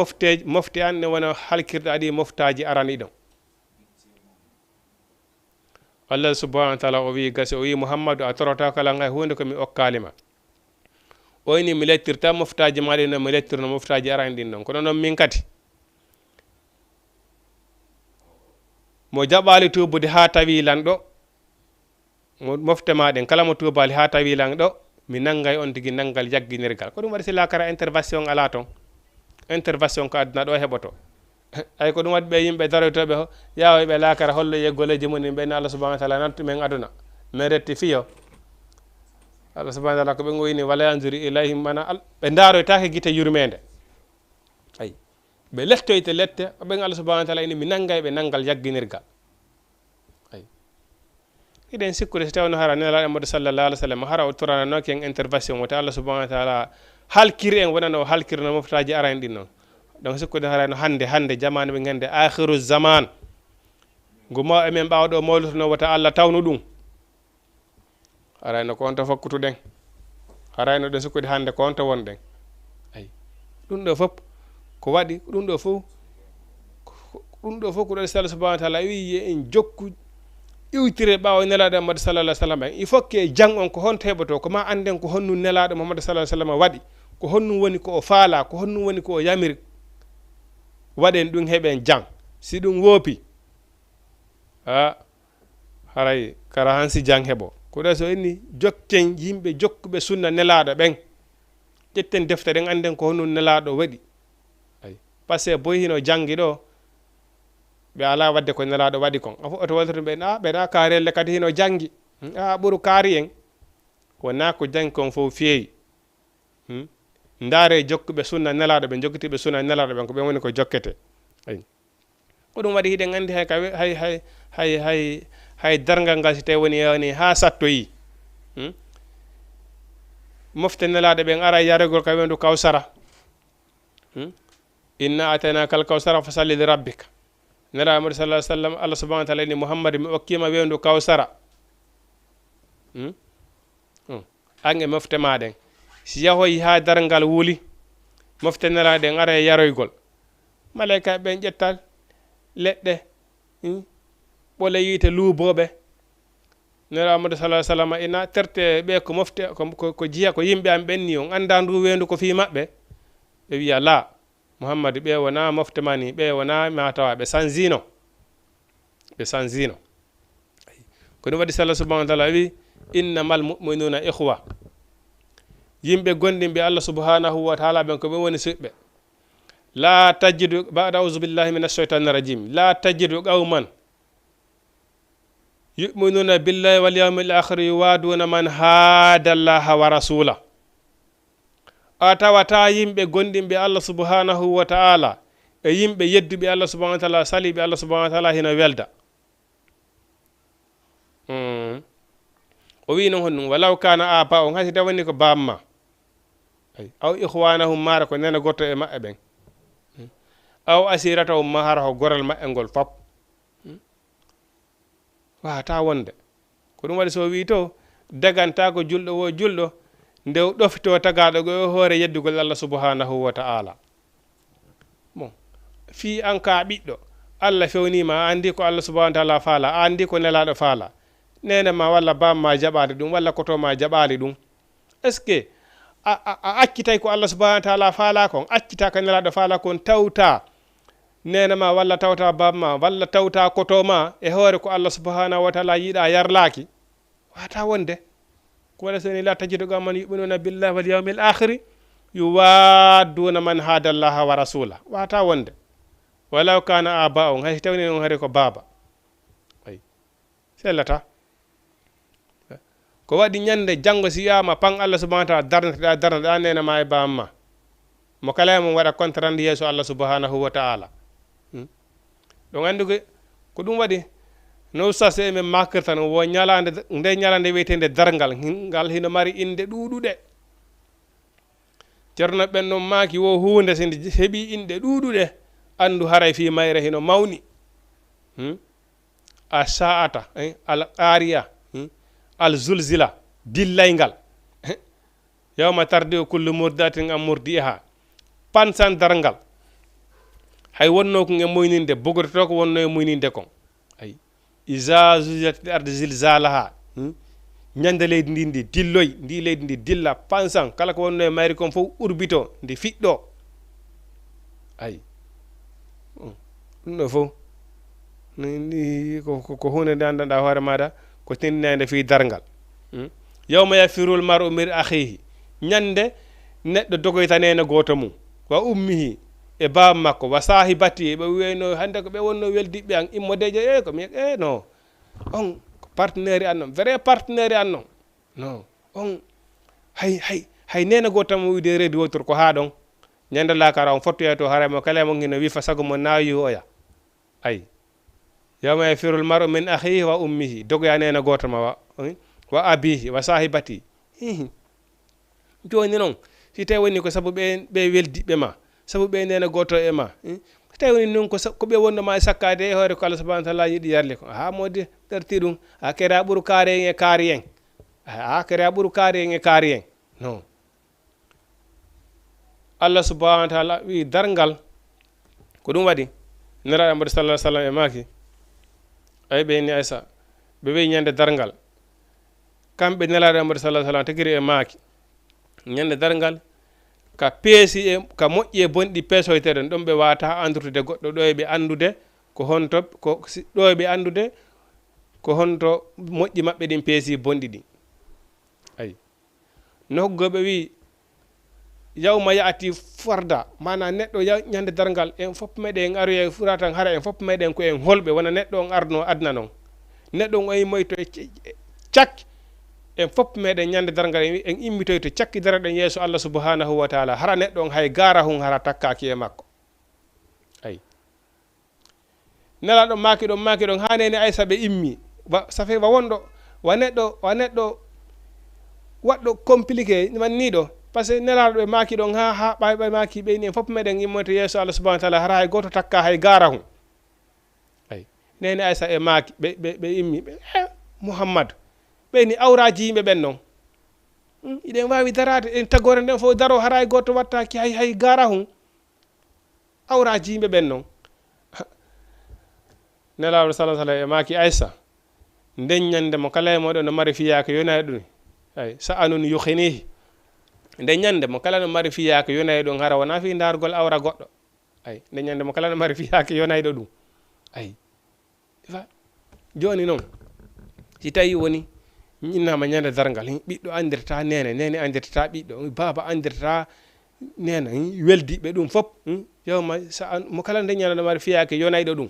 mofte an ne wona halkirɗe aɗi moftaji arani ɗon Allah subhanahu wa ta'ala o wi gasi o wi Muhammadu a torota kala hay hunde ko mi okkalima o ini mi lettirta moftaji maɗi no mi lettirno moftaji arani ɗin ɗon kono noon min kadi mo jaɓali tubude ha tawi lan ɗo mofte maɗen kala mo tubali ha tawi lan ɗo mi nangay on tigi nangal jagginirgal ko ɗum waɗi si lakara intervention ala ton intervention ko aduna ɗo heɓoto ay ko ɗum waɗi ɓe yimɓe daroytoɓe ho yawa ɓe lakara hollo yeggoleji mumen ɓen Allah subhanahu wa ta'ala nattu men aduna men retti fiyo Allah subhanahu wa ta'ala ko ɓe goyni wala yanzuri ilayhim mana ɓe daroytake guite yurmede ay ɓe lettoyte lette ɓen Allah subhanahu wa ta'ala ini mi nangay ɓe nangal jagginirgal ay iɗen sikkude so tawno hara nelaɗo Muhammad sallallahu alaihi wasallam hara o torananoki en intervention wote Allah subhanahu wa ta'ala halkiri en wonano halkirno moftaji arani ɗin noon donc sikkude harano hande jamanu ɓe gande akhiru zaman guma emen ɓawɗo mawlutono wota Allah tawnu ɗum harayno ko on to fokkutuɗen harayno ɗen sikkude hande ko on to wonɗen ay ɗum ɗo fof ko waɗi ɗum ɗo fof ko ɗo Allah subhanahu wa ta'ala wi en jokku iwtire ɓawo nelaɗo Muhammad sallallahu alaihi wasallam il faut que jang on ko honto heɓoto ko ma anden ko honnu nelaɗo Muhammad sallallahu alaihi wasallam waɗi ko honnu woni ko o faala ko honnu woni ko o yamiri waɗen ɗum heɓen jang si ɗum woopi haray kara hansi jang heɓo ko ɗo so inni jokken yimɓe jokkuɓe sunna nelaɗo ɓen ƴetten defte ɗen anden ko honnu nelaɗo waɗi ay par ce que boy hino jangi ɗo ɓe ala wadde ko nelaɗo waɗi kon oto waltoto ɓeɗa kaarelle kadi hino jangi ɓuuru kaari en wona ko jangi kon fof feewi ndaare jokkuɓe sunna nelaɗo ɓe jokkitiɓe sunna nelaɗo ɓen ko ɓen woni ko jokkete ay ko ɗum waɗi hiɗen andi hay dargal ngal si tawi woni ha sattoyi mofte nelaɗo ɓen ara yarogol ka wendu kawsara inna ataynaka al kawsara fa salli li rabbika nelaɗo Muhammad sallallahu alaihi wasallam Allah subhanahu wa ta'ala ni Muhammad mi okkima wendu kawsara ange mofte maɗen si yahoyi ha dargal wuli mofte nelaɗen ara e yaroygol malaika ɓen ƴettal leɗɗe ɓole yiite luuboɓe nelaɗo Muhammad sallallahu alaihi wasallam ina terte ɓe ko mofte ko jiya ko yimɓe am ɓenni on anda ndu wendu ko fi maɓɓe ɓe wiya la Muhammad ɓe wona mofte mani ɓe wona matawa ɓe sanzino ko ɗum waɗi Allah subhanahu wa ta'ala wi innamal mu'minuna ikhwa yimɓe gonɗinɓe Allah subhanahu wa ta'ala ɓen ko ɓe woni suɓɓe la tajidu ba'da a'udhu billahi minash shaitanir rajim la tajidu qauman yu'minuna billahi wal yawmil akhir yuwaduna man hada Allah wa rasula a tawata yimɓe gonɗinɓe Allah subhanahu wa ta'ala e yimɓe yedduɓe Allah subhanahu wa ta'ala saliɓe Allah subhanahu wa ta'ala hino welda o wi noon honɗum walaw kana aba on haysi tawani ko bamma aw ikhwanahum mara ko nena gotto e maɓɓe ɓen aw asiratahum mahara ko goral maɓɓe ngol fop wata wonde ko ɗum waɗi so wi to daganta ko julɗo wo julɗo nde ɗofto tagaɗo go hoore yeddugol Allah subhanahu wa ta'ala fi an ka ɓiɗɗo allah fewnima a andi ko allah subahanahu wa taala faala a andi ko nelaɗo faala nene ma walla bamma jaɓali ɗum walla koto ma jaɓali ɗum est ce que a accitay ko allah subahanahu wa taala faala kon accita ko nelaɗo faala kon tawta nene ma walla tawta bamma walla tawta koto ma e hoore ko allah subahanahu wa taala yiiɗa yarlaki wata wonde ko waɗa soni la tajiduga man yuminuna billahi wal yawmil akhiri yuwadduna man hada allaha wa rasula wata wonde walaw kana aba on hay tawni on hari ko baba ay sellata ko waɗi ñande janngo si yama pan allah subahanahu wa taala darneɗa nene ma e bamma mo kala mo waɗa contrandi yeeso allah subahanahu wa taala ɗon andi ko ɗum waɗi no sase emen makirta no wo ñalande nde ñalande wiyetende dargal ngal hino mari inde ɗuɗuɗe ceerno ɓen noon maaki wo hunde sinde heeɓi inde ɗuɗuɗe andu haray fi mayre hino mawni a sa'ata al qariya al zulzila dillaygal yawma tardi o kullu murdatin am murdiha pansan dargal hay wonno ko e moyninde bogoto ko wonno e moyninde kon ay iza zuzat ardi zilzalaha ñande leydi ndi ndi dilloy ndi leydi ndi dilla pansan kala ko wonno e mayri kon fof urbito ndi fiɗɗo ay ɗum ɗo fof ko hunde nde andanɗa hoore maɗa ko tindinede fi dargal yawma yafirul mar'u min akhihi ñande neɗɗo dogoytanene goto mum wa ummihi e baba makko wa sahibati ɓe wiyno hande ko ɓe wonno weldiɓe an immodeje e ko mi non on partenaire an noon vrai partenaire an noon non on hay nene goto mo wiide reedi wotour ko ha ɗon ñande lakara on fottoye to haraymo kala mo hino wifa sago mo nawi oya ay yawma yafirul mar'u min akhihi wa ummihi dogoya nene goto ma wa abihi wa sahibati joni noon si tawi woni ko sabu ɓe weldiɓe ma sabu ɓe nene goto e ma so tawi woni noon ko ɓe wonno ma e sakkade e hoore ko allah subahana taala yiiɗi yarli ko ha modi ɗerti ɗum a kere a ɓuuru kaari en e kaari en a kere a ɓuuru kaari en e kaari en non allah subahana taala wi dargal ko ɗum waɗi neraɗo amadu sallah sallam e maki ay ɓeyni aysa ɓe wi ñande dargal kamɓe nelaɗo amadu sallah sallam tagiri e maki ñande dargal ka peesi e ka moƴƴi e bonɗi peesoyteɗen ɗon ɓe wata andrude goɗɗo ɗo e ɓe andude ko honto ko ɗo e ɓe andude ko honto moƴƴi maɓɓe ɗin peesi bonɗi ɗin ayi no hoggoɓe wi yawma yaati farda mana neɗɗo ñande dargal en fof meɗen aru e furatan hara en fof meɗen ko en holɓe wona neɗɗo on arno adna noon neɗɗo on ayi moyto e cakki en fof meɗen ñande dargal en immitoy to cakki daraɗen yeeso allah subhanahu wa taala hara neɗɗo on hay gara hun hara takkaki e makko ayi nelaɗo maki ɗon haneni aysa ɓe immi safe wa wonɗo wa neɗɗo waɗɗo compliqué manniɗo par ce que nelaɗo ɓe maki ɗon ha ɓe maki ɓeyni en fof meɗen immoyto yeeso allah subhanahu wa taala hara hay goto takka hay gara hun ayi neni aysa e maki ɓe immi mouhammadou ɓeyni awraji yimɓe ɓen noon iɗen wawi darade en tagore nden fof daro hara goto wattaki hay gara hun awraji yimɓe ɓen noon nelaɗo salah sallam e maki aysa nden ñande mo kala e moɗon no mari fiyaka yonayi ɗum ay sa anun yuhinihi nden ñande mo kala no mari fiyaka yonayi ɗum hara wona fi dargol awra goɗɗo ay nden ñande mo kala no mari fiyaka yonayɗo ɗum ay joni noon si tawi woni innama ñande dargal ɓiɗɗo andirta nene andirta ɓiɗɗo baba andirta nene weldiɓe ɗum fop yawma mo kala nde ñande no mari fiyaka yonayɗo ɗum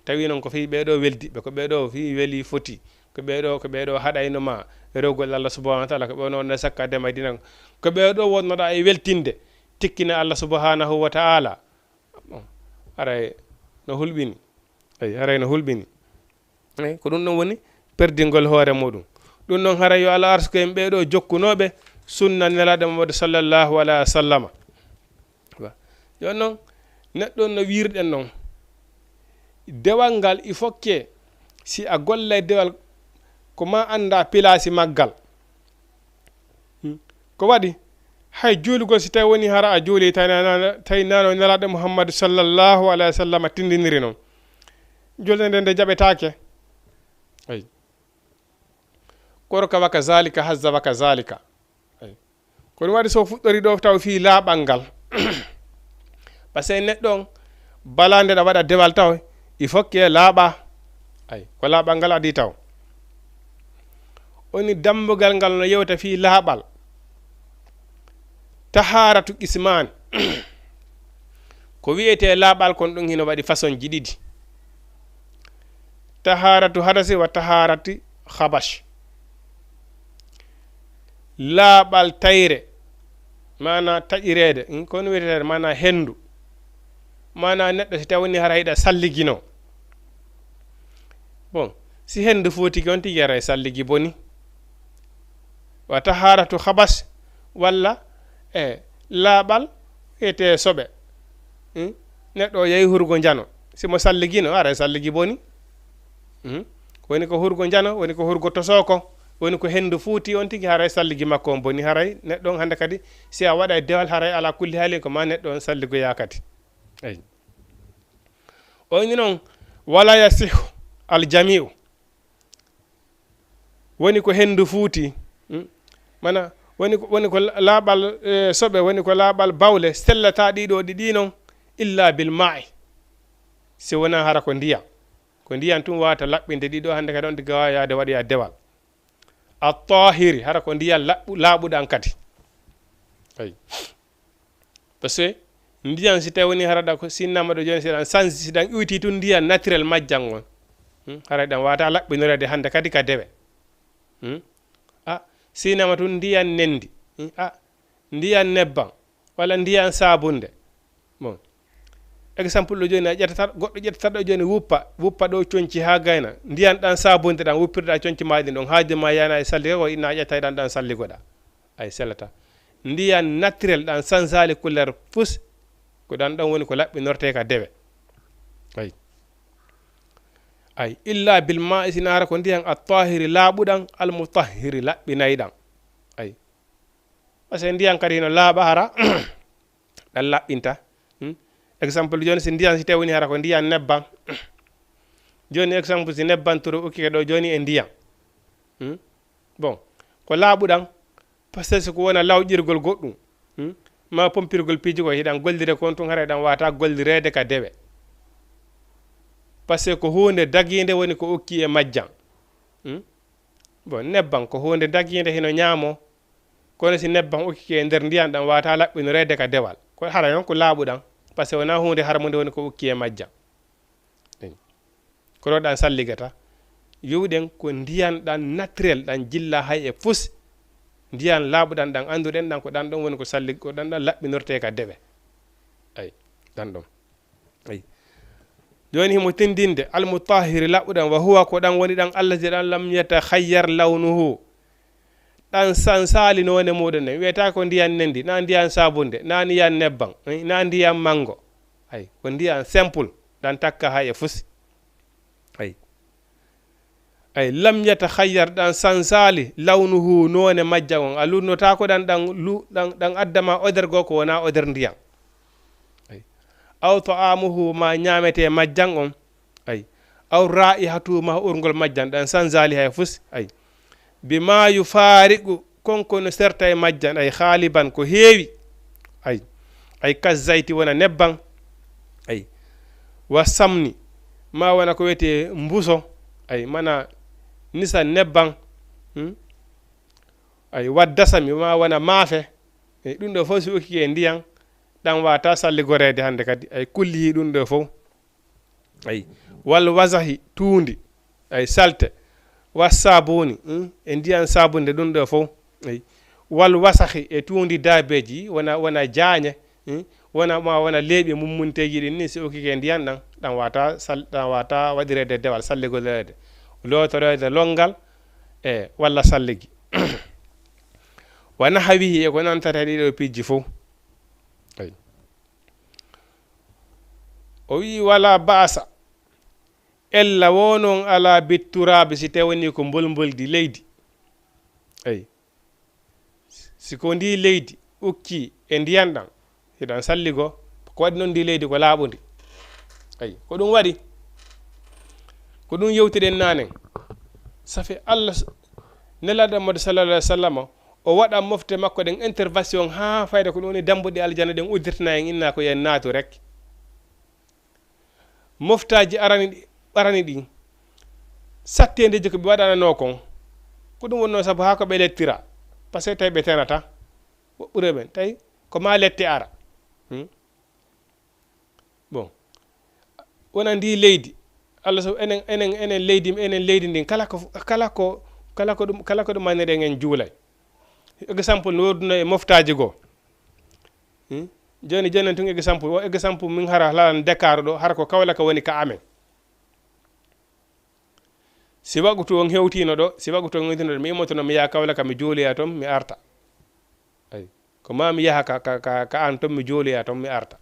tawi noon ko fi ɓeɗo weldiɓe ko ɓeɗo fi weeli foti ko ɓeɗo haɗayno ma rewgol allah subahanahu wa taala ko ɓeɗo ne sakka dema dina ko ɓeɗo wonnoɗa e weltinde tikkina allah subhanahu wa taala haray no hulɓini eyi haray no hulɓini eyi ko ɗum ɗon woni perdingol hoore muɗum ɗum noon haray yo allah arsuko en ɓeɗo jokkunoɓe sunna nelaɗo mamadou sallllahu alayhi wa sallama joni noon neɗɗo no wirɗen noon dewal ngal il faut que si a golle dewal ko ma anda pilasi maggal ko waɗi hay juulugol si tawi woni hara a juuli tawi nano nelaɗo muhammadu sallllahu alayhi wa sallam tindiniri noon julde nde nde jaɓetake ay korka waka zalika hazza waka zalika ay kono waɗi so fuɗɗori ɗo taw fi laaɓal ngal par ce que neɗɗo on bala nde ɗa waɗa dewal taw il faut que laaɓa ay ko laaɓal ngal adi taw oni dambugal ngal no yewta fi laaɓal taharatu qisman ko wiyete laaɓal kon ɗum hino waɗi façon ji ɗiɗi taharatu hadasi wa taharati khabash laaɓal tayre mana taƴirede kono wiyetede mana hendu mana neɗɗo si tawi woni hara yiɗa salligino bon si hendu fotiki on tigi ara salligi boni wa taharatu khabas walla laaɓal ete soɓe neɗɗo yehi hurgo jano simo salligino ara salligi boni woni ko hurgo jano woni ko hurgo tosoko woni ko hendu fuuti on tigi haray salligi makko on boni haray neɗɗo on hande kadi si a waɗa dewal haray ala kulli haali ko ma neɗɗo on salligoya kadi eyi oni noon wala yasihu aljamiu woni ko hendu fuuti mana woni ko laaɓal soɓe woni ko laaɓal bawle sellata ɗiɗo ɗiɗi noon illa bil ma'i si wona hara ko ndiyan tum wawata laɓɓinde ɗiɗo hande kadi on tigi wawa yaade waɗoya dewal at-tahiri hara ko ndiyan laaɓuɗan kadi ay par ce que ndiyan si tawi woni haraɗa ko sinnama ɗo joni siɗan sansi siɗan iwti tun ndiyan naturel majjan on haray ɗan wawata laɓɓinorede hande kadi ka dewe sinama tun ndiyan nendi ndiyan nebban walla ndiyan sabunde bon exemple ɗo joni a ƴettata goɗɗo ƴettataɗo joni wuppa ɗo coñci ha gayna ndiyan ɗan sabunde ɗan wuppirɗa coñci maɗi ɗon haaju ma yana e salli ko inna ƴetta ɗan ɗan salligoɗa ay sellata ndiyan naturel ɗan sansali couleur fus ko ɗan ɗon woni ko laɓɓinorte ka dewe ay illa bil ma'i sina hara ko ndiyan at-tahiri laaɓuɗan al-mutahhiri laɓɓinayɗan ay par ce que ndiyan kadi hino laaɓa hara ɗan laɓɓinta exemple joni si ndiyan si tawi woni hara ko ndiyan nebban joni exemple si nebban toro ukkike ɗo joni e ndiyan bon ko laaɓuɗan par ce que ko wona lawƴirgol goɗɗum ma pompirgol piiji ko hiɗan gollire kon tun hara ɗan wata gollirede ka dewe par ce que ko hunde daguide woni ko ukki e majjan bon nebban ko hunde daguide hino ñaamo kono si nebban ukkike e nder ndiyan ɗan wata laɓɓinorede ka dewal ko hara noon ko laaɓuɗan par ce que wona hunde harmude woni ko ukki e majjan ko ɗo ɗan salligata wiwɗen ko ndiyan ɗan naturel ɗan jilla hay e fus ndiyan laaɓuɗan ɗan anduɗen ɗan ko ɗan ɗon woni ko salli ko ɗan ɗan laɓɓinorte ka dewe ay ɗan ɗon ay joni himo tindinde almutahiri laɓɓuɗan wa huwa ko ɗan woni ɗan allazi ɗan lam yatakhayyar lawnuhu ɗan sansali none muɗum ne wiyata ko ndiyan nendi na ndiyan sabunde na ndiyan nebban na ndiyan mango ay ko ndiyan simple ɗan takka hay e fusi ay lam yatakhayyar ɗan sansali lawnuhu none majjan on a lunnota ko ɗan addama odergo ko wona oder ndiyan ay aw ta'amuhu ma ñamete majjan on ay aw ra'ihatu ma urgol majjan ɗan sansali hay fusi ay bima yufariqu konko no serta e majjan ay khaliban ko heewi ay kazayti wona nebban ay wa samni ma wona ko wiyete mbuso ay mana nisa nebban ay waddasami ma wona maafe e ɗum ɗo fof si ukkike e ndiyan ɗan wata salligorede hande kadi ay kullihi ɗum ɗo fof ay wal wasahi tuundi ay salte wasabuni e ndiyan sabunde ɗum ɗo fof ay wal wasahi e tuundi dabeji wona jaañe wona leeɓi mummunteji ɗin ni si ukkike ndiyan ɗan wata waɗirede dewal salligorede lotorede longal walla salligi wana hawihi e ko nantata ɗiɗo pijji fof ay o wi wala baasa ella wonon ala bitturaɓe si tawni ko mbolmboldi leydi ay siko ndi leydi ukki e ndiyan ɗan hiɗan salligo ko waɗi noon ndi leydi ko laaɓundi ayi ko ɗum waɗi ko ɗum yewtiɗen nanen safi Allah nelaɗo Muhammad sallallahu alaihi wasallam o waɗa mofte makko ɗen intervention ha fayda ko ɗum woni dambuɗe aljanna ɗen uddirtana en inna ko yen naatu rek moftaji arani ɗi sattedeji ko ɓe waɗanano kon ko ɗum wonno sabu ha ko ɓe lettira par ce que tawi ɓe tenata ɓuure ɓen tawi ko ma lette ara bon wona ndi leydi Allah so enen leydi ndin kala ko ɗum maniren en juulay exemple no wodduno e moftaji goo joni tun exemple min hara lalan Dakar ɗo hara ko Kaolack woni ka amen si wagutu on hewtino ɗo mi immotono mi yaha Kaolack mi jooliya toon mi arta ayi ko ma mi yaha ka an toon mi jooliya toon mi arta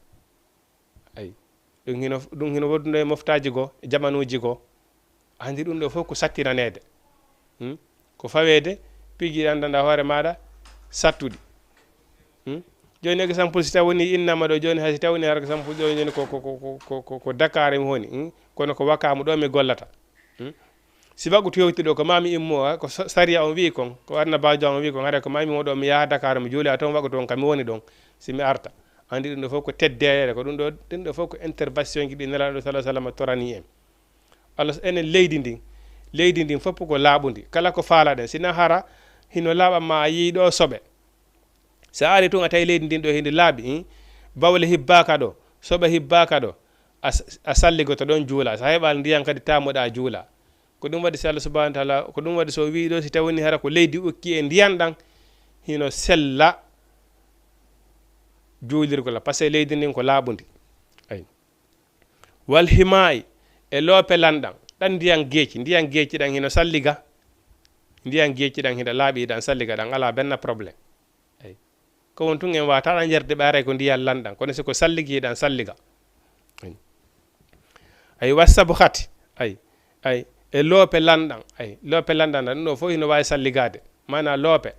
ayi ɗum hino wodduno e moftaji goo e jamanuji goo andi ɗum ɗo fof ko sattiranede ko fawede pigi andanda hoore maɗa sattuɗi joni exemple si taw woni innama ɗo joni hay si taw woni har exemple joni ko Dakar mi woni kono ko Wakamu ɗo mi gollata si wagutu hewti ɗo ko mami immo ko saria on wi kon ko annabajo on wi kon hare ko mami mo ɗo mi yaha Dakar mi juuli toon wagutu on kam mi woni ɗon si mi arta andi ɗum ɗo fof ko teddere ko ɗum ɗo fof ko intervention ji ɗi nelaɗo sallallahu alaihi wasallam torani en Allah enen leydi ndin fof ko laaɓundi kala ko faalaɗen sina hara hino laaɓanma a yii ɗo soɓe sa ari tun a tawi leydi ndin ɗo hindi laaɓi bawle hibbaka ɗo soɓe hibbaka ɗo a salligo to ɗon juula sa heɓal ndiyan kadi tamuɗa juula ko ɗum waɗi si Allah subhanahu wa taala ko ɗum waɗi so wi ɗo si tawi woni hara ko leydi ukki e ndiyan ɗan hino sella juulirgola par ce que leydi ndin ko laaɓundi ayi wal himayi e loope lanɗan ɗan ndiyan geeci ɗan hino salliga ndiyan geeci ɗan hiɗa laaɓi ɗan salliga ɗan ala benna probléme ayi ko won tun en wataɗa jerde ɓe ko ndiyan lanɗan kono siko salligi ɗan salliga ayi wassabu hati ayi e loope lanɗan loope lanɗan ɗan ɗum ɗo fof hino wawi salligade mana loope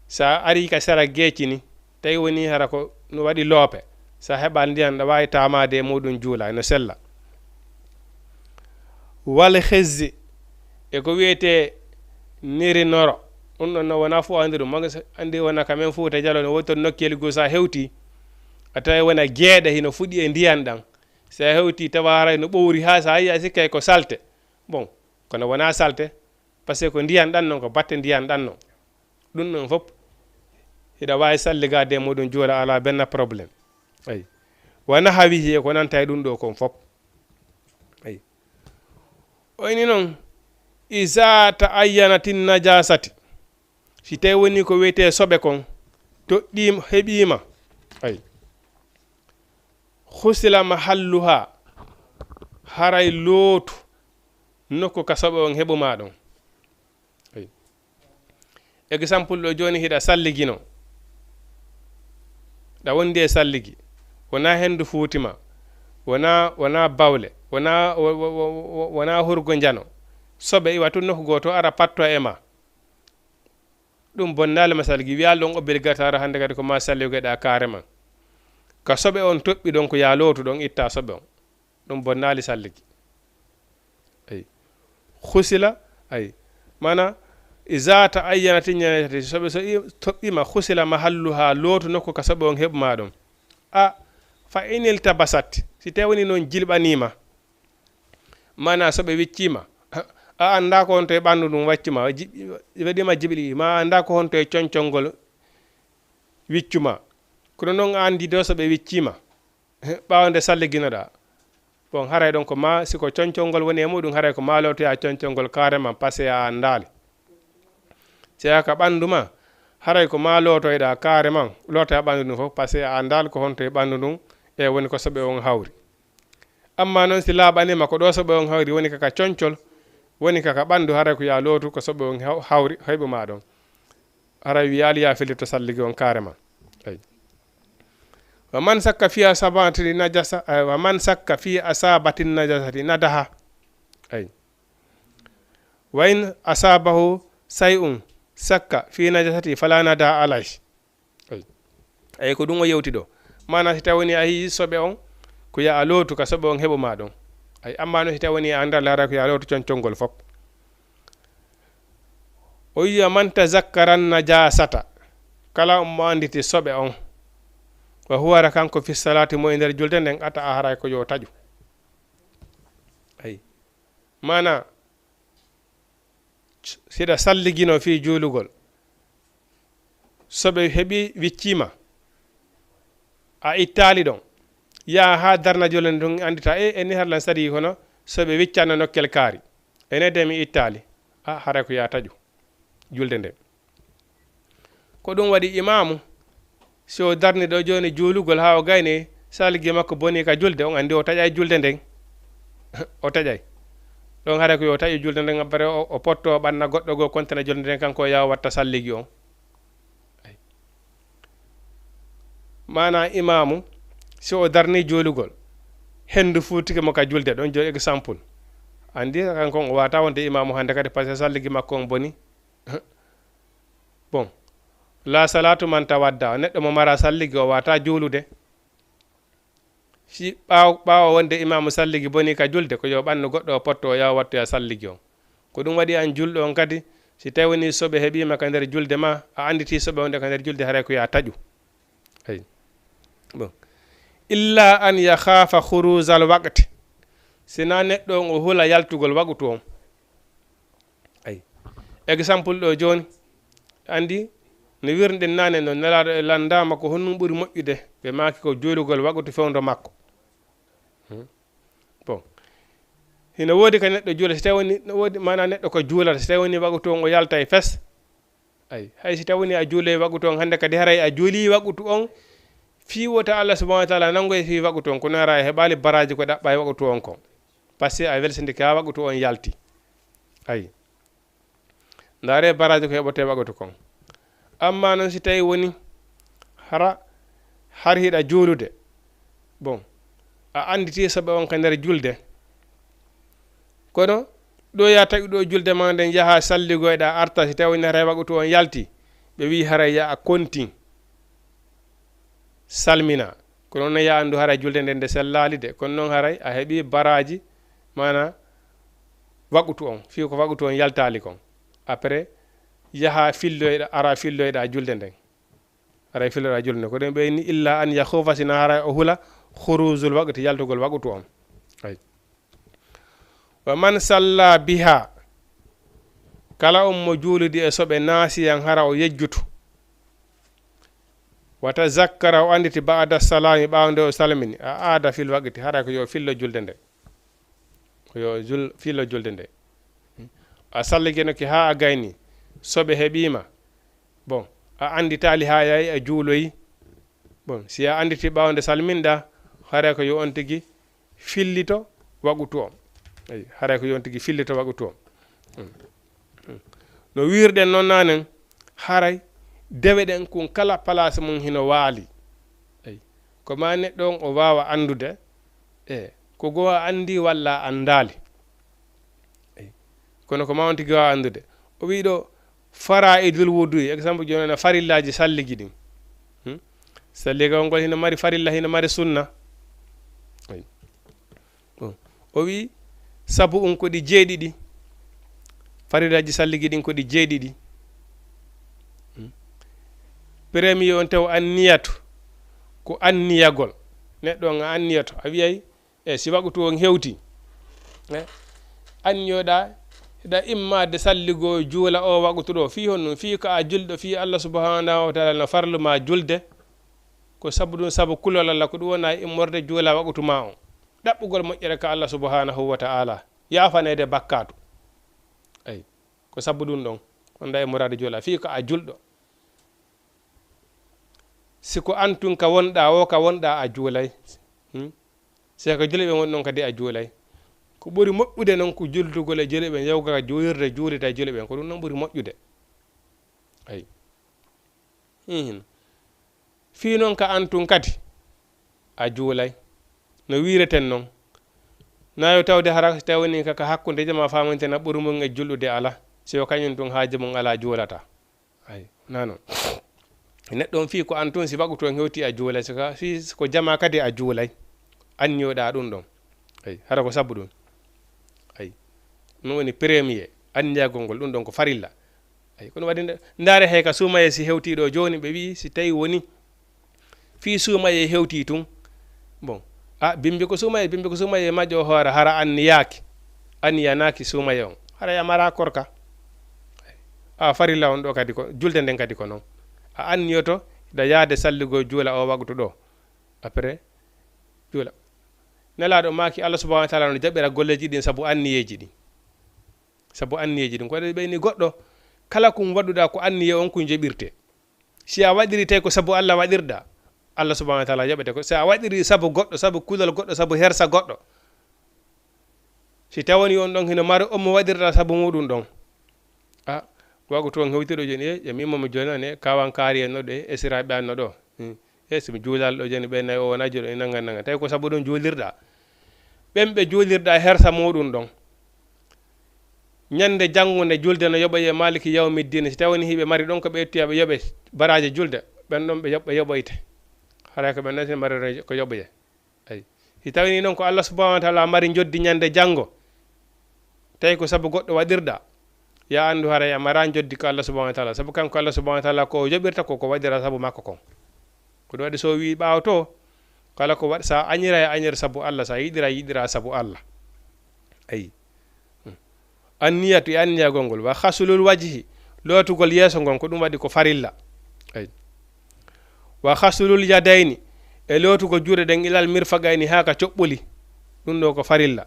sa ari ka sera geeci ni tawi woni hara ko no waɗi loope sa heɓal ndiyan ɗa wawi tamade e muɗum juula no sella wal hezzi e ko wiyete niri noro ɗum ɗon no wona fof andi ɗum maga andi wona kamen Fuuta Jallo no woni toon nokkeli goo sa hewti a tawi wona gueeɗe hino fuɗi e ndiyan ɗan sa hewti tawa haray no ɓowri ha sa yiya sikkay ko salte bon kono wona salte par ce que ko ndiyan ɗan noon ko batte ndiyan ɗan noon ɗum ɗon fof hiɗa wawi salligade e muɗum juula ala benna probléme ayi wona hawihi e ko nanta e ɗum ɗo kon fof ayi oyni noon isa ta ayyanatin najasati si tawi woni ko wiyete soɓe kon toɗɗima heɓima ayi husila mahalluha haray lootu nokku ka soɓe on heɓuma ɗon ayi exemple ɗo joni hiɗa salligino ɗa wondi e salligi wona hendu fuutima wona bawle wona hurgo jano soɓe iwa tun nokku goto ara patto e ma ɗum bonnale ma salgi wiyal ɗon obligatoire hande kadi ko ma salligoɗa carrément ka soɓe on toɓɓi ɗon ko ya lootu ɗon itta soɓe on ɗum bonnali salligi ayi husila ayi mana izata ayyanati ñanati soɓe so toɓɓima husila mahalluha lootu nokku ka soɓe on heɓma ɗon fa inil tabasat si tawi woni noon jilɓanima mana soɓe wiccima a anda ko honto e ɓandu ɗum waccuma waɗima jiɓli ma anda ko honto e coñcolngol wiccuma kono noon andi do soɓe wiccima ɓawde salliginoɗa bon haray ɗon ko ma siko coñcolngol woni e muɗum haray ko ma lowtoya coñcolngol carrément par ce que a andali seya ka ɓandu ma haray ko ma lotoyɗa carrément lotoya ɓandu ɗum fof par ce que a andal ko honto e ɓandu ɗum e woni ko soɓe on hawri amma noon si laaɓanima ko ɗo soɓe on hawri woni kaka coñcol woni kaka ɓandu haray ko ya lootu ko soɓe on hawri heɓuma ɗon haray wiyali ya filirto salligi on carrément ayi wa man sakka fi asabati najasa wa man sakka fi asabati najasati nadaha ayi wa in asabahu say'un sakka fi najasati fala nada alay ayi ay ko ɗum o yewti ɗo mana si tawni a yi soɓe on ko ya a lootu ka soɓe on heɓuma ɗon ay amma no si tawni a anda lara ko ya lootu concongol fop o wiya man tazakkaran najasata kala mo anditi soɓe on wa huwara kanko fi salati mo e nder julde nden ata a haray ko yo taƴu ay mana siɗa salligino fi juulugol soɓe heɓi wiccima a ittali ɗon ya ha darna julde ndun andita eni harlan sadi hono soɓe wiccanno nokkel kaari ene de mi ittali a haray ko ya taƴu julde nden ko ɗum waɗi imamu so darni ɗo joni juulugol ha o gayni saligi makko boni ka julde on andi o taƴay julde nden o taƴay ɗon haɗa ko yo taƴi julde nden abbare o potto ɓanna goɗɗo goo kontena julde nden kanko yawa watta salligi on mana imamu so o darni juulugol hendu futike mo ka julde ɗon joni exemple andi kanko o wata wonde imamu hande kadi par ce que salligi makko on boni bon la salatu man tawadda neɗɗo mo mara salligi o wata juulude si ɓawo wonde imamu salligi boni ka julde ko yo ɓannu goɗɗo o potto o yawa wattoya salligi on ko ɗum waɗi an julɗo on kadi si tawini soɓe heeɓima ka nder julde ma a anditi soɓe wonde ka nder julde haray ko ya taƴu ay bon illa an yakhafa khuruzal waqti sina neɗɗo on o hula yaltugol wagutu on ay exemple ɗo joni andi no wirnɗen nane no nelaɗo e landama ko honnum ɓuuri moƴƴude ɓe maki ko juulugol wagutu fewdo makko bon hino woodi ka neɗɗo juula si tawni no woodi mana neɗɗo ko juulata si tawni wagutu on o yalta e fes ay hay si tawni a juule wagutu on hande kadi haray a juuli wagutu on fiwota Allah subhanahu wa ta'ala nangoy fi wagutu on ko nara e heɓali baraji ko ɗaɓɓa e wagutu on ko par ce que a welsindike ha wagutu on yalti ay ndaare baraji ko heɓote wagutu kon amma noon si tawi woni hara har hiɗa juulude bon a anditi soɓe on ka nder julde kono ɗo ya tawi ɗo julde ma nden yaha salligoyɗa arta si tawi nata wagutu on yalti ɓe wi haray ya a kontin salmina kono noon ya andu haray julde nden nde sellali de kono noon haray a heeɓi baraji mana wagutu on fi ko wagutu on yaltali kon après yaha filloyɗa ara filloyɗa julde nden ara filloyɗa julde nden ko ɗum ɓeyni illa an yakhufa sina haray o hula khuruzul waqti yaltugol wagutu on ay wa man salla biha kala on mo juuludi e soɓe naasiyan hara o yejjutu wata zakkara o anditi ba'da salami ɓawde o salmini a aada fil waqti hara ko yo fillo julde nde ko yo fillo julde nde a salligenoki ha a gayni soɓe heɓima bon a anditali ha yayi a juuloyi bon si a anditi ɓawde salminɗa hara ko yo on tigui fillito wagutu on ay haray ko yon tigi fillito wagutu on no wirɗen noon nanen haray dewe ɗen kun kala place mum hino waali ay ko ma neɗɗo on o wawa andude ko goo a andi walla andali ay kono ko ma on tigi wawa andude o wi ɗo fara idul wuduyi exemple joni no farillaji salligi ɗin salligol ngol hino mari farilla hino mari sunna ay o wi sabu on ko ɗi jeeɗiɗi farillaji salligi ɗin ko ɗi jeeɗiɗi premier on taw anniyatu ko anniyagol neɗɗo on a anniyato a wiyay si wagutu on hewti anniyoɗa heɗa immade salligo juula o wagutu ɗo fi honno fi ko a julɗo fi Allah subhanahu wa ta'ala no farlu ma julde ko sabu ɗum sabu kulol Allah ko ɗum wona immorde juula wagutu ma on ɗaɓɓugol moƴƴere ka Allah subhanahu wa ta'ala yafanede bakkatu ay ko sabu ɗum ɗon onda e murade juula fi ko a julɗo siko antun ka wonɗa o ka wonɗa a juulay seko juleɓe woni ɗon kadi a juulay ko ɓuri moƴƴude noon ko juldugol e juleɓe yewga juulirde juulita e juleɓe ko ɗum noon ɓuri moƴƴude ay fi noon ka antun kadi a juulay no wireten noon nayo tawde hara tawni kaka hakkude jama famantena ɓuri mum e julɗude ala so kañum tun haaji mum ala juulata ay na noon neɗɗo on fi ko an tun si wagu to hewti a juulay sika fi ko jama kadi a juulay anniyoɗa ɗum ɗon ay hara ko sabu ɗum ay ɗum woni premier anniyagol ngol ɗum ɗon ko farilla ay kono waɗi ndaare hay ka suumaye si hewtiɗo joni ɓe wi si tawi woni fi suumaye hewti tun bon bimbi ko suumaye majjo hoore hara anniyanaki suumaye on hara yamara korka farilla on ɗo kadi ko julde nden kadi ko noon a anniyoto da yaade salligo juula o wagtu ɗo après juula nelaɗo maki Allah subhanahu wa ta'ala no jaɓɓira golleji ɗin sabu anniyeji ɗin ko ɓeyni goɗɗo kala kum waɗuɗa ko anniye on kum jaɓirte si a waɗiri tawi ko sabu Allah waɗirɗa Allah subhanahu wa ta'ala jaɓete ko si a waɗiri sabu goɗɗo sabu kulol goɗɗo sabu hersa goɗɗo si tawani on ɗon hino mari omo waɗirɗa sabu muɗum ɗon wagu to hewtiɗo joni e mimomi joni an kawan kaari en no ɗo e siraɓe an no ɗo somi juulal ɗo joni ɓe nayi o wonaji ɗo nanga tawi ko sabu ɗon juulirɗa ɓen ɓe juulirɗa hersa muɗum ɗon ñande janngude julde no yoɓoye maliki yawmiddin si tawani hiɓe mari ɗon ko ɓe ettiyaɓe yoɓe baraji julde ɓen ɗon ɓe yoɓoyte haray ko ɓen nati mari ko yoɓoye ay si tawini noon ko Allah subhanahu wa ta'ala mari joddi ñande janngo tawi ko sabu goɗɗo waɗirɗa ya andu haray a mara joddi ko Allah subhanahu wa ta'ala sabu kanko Allah subhanahu wa ta'ala ko yoɓirta ko waɗira sabu makko kon ko ɗum waɗi so wi ɓaawa to kala ko waɗ sa añira e añira sabu Allah sa yiɗira sabu Allah ayi anniyatu e anniyagol ngol wa hasulul wajhi lootugol yeeso ngon ko ɗum waɗi ko farilla ayi wa hasulul yadayni e lootugol juuɗe ɗen ilal mirfagayni haa ka coɓɓoli ɗum ɗo ko farilla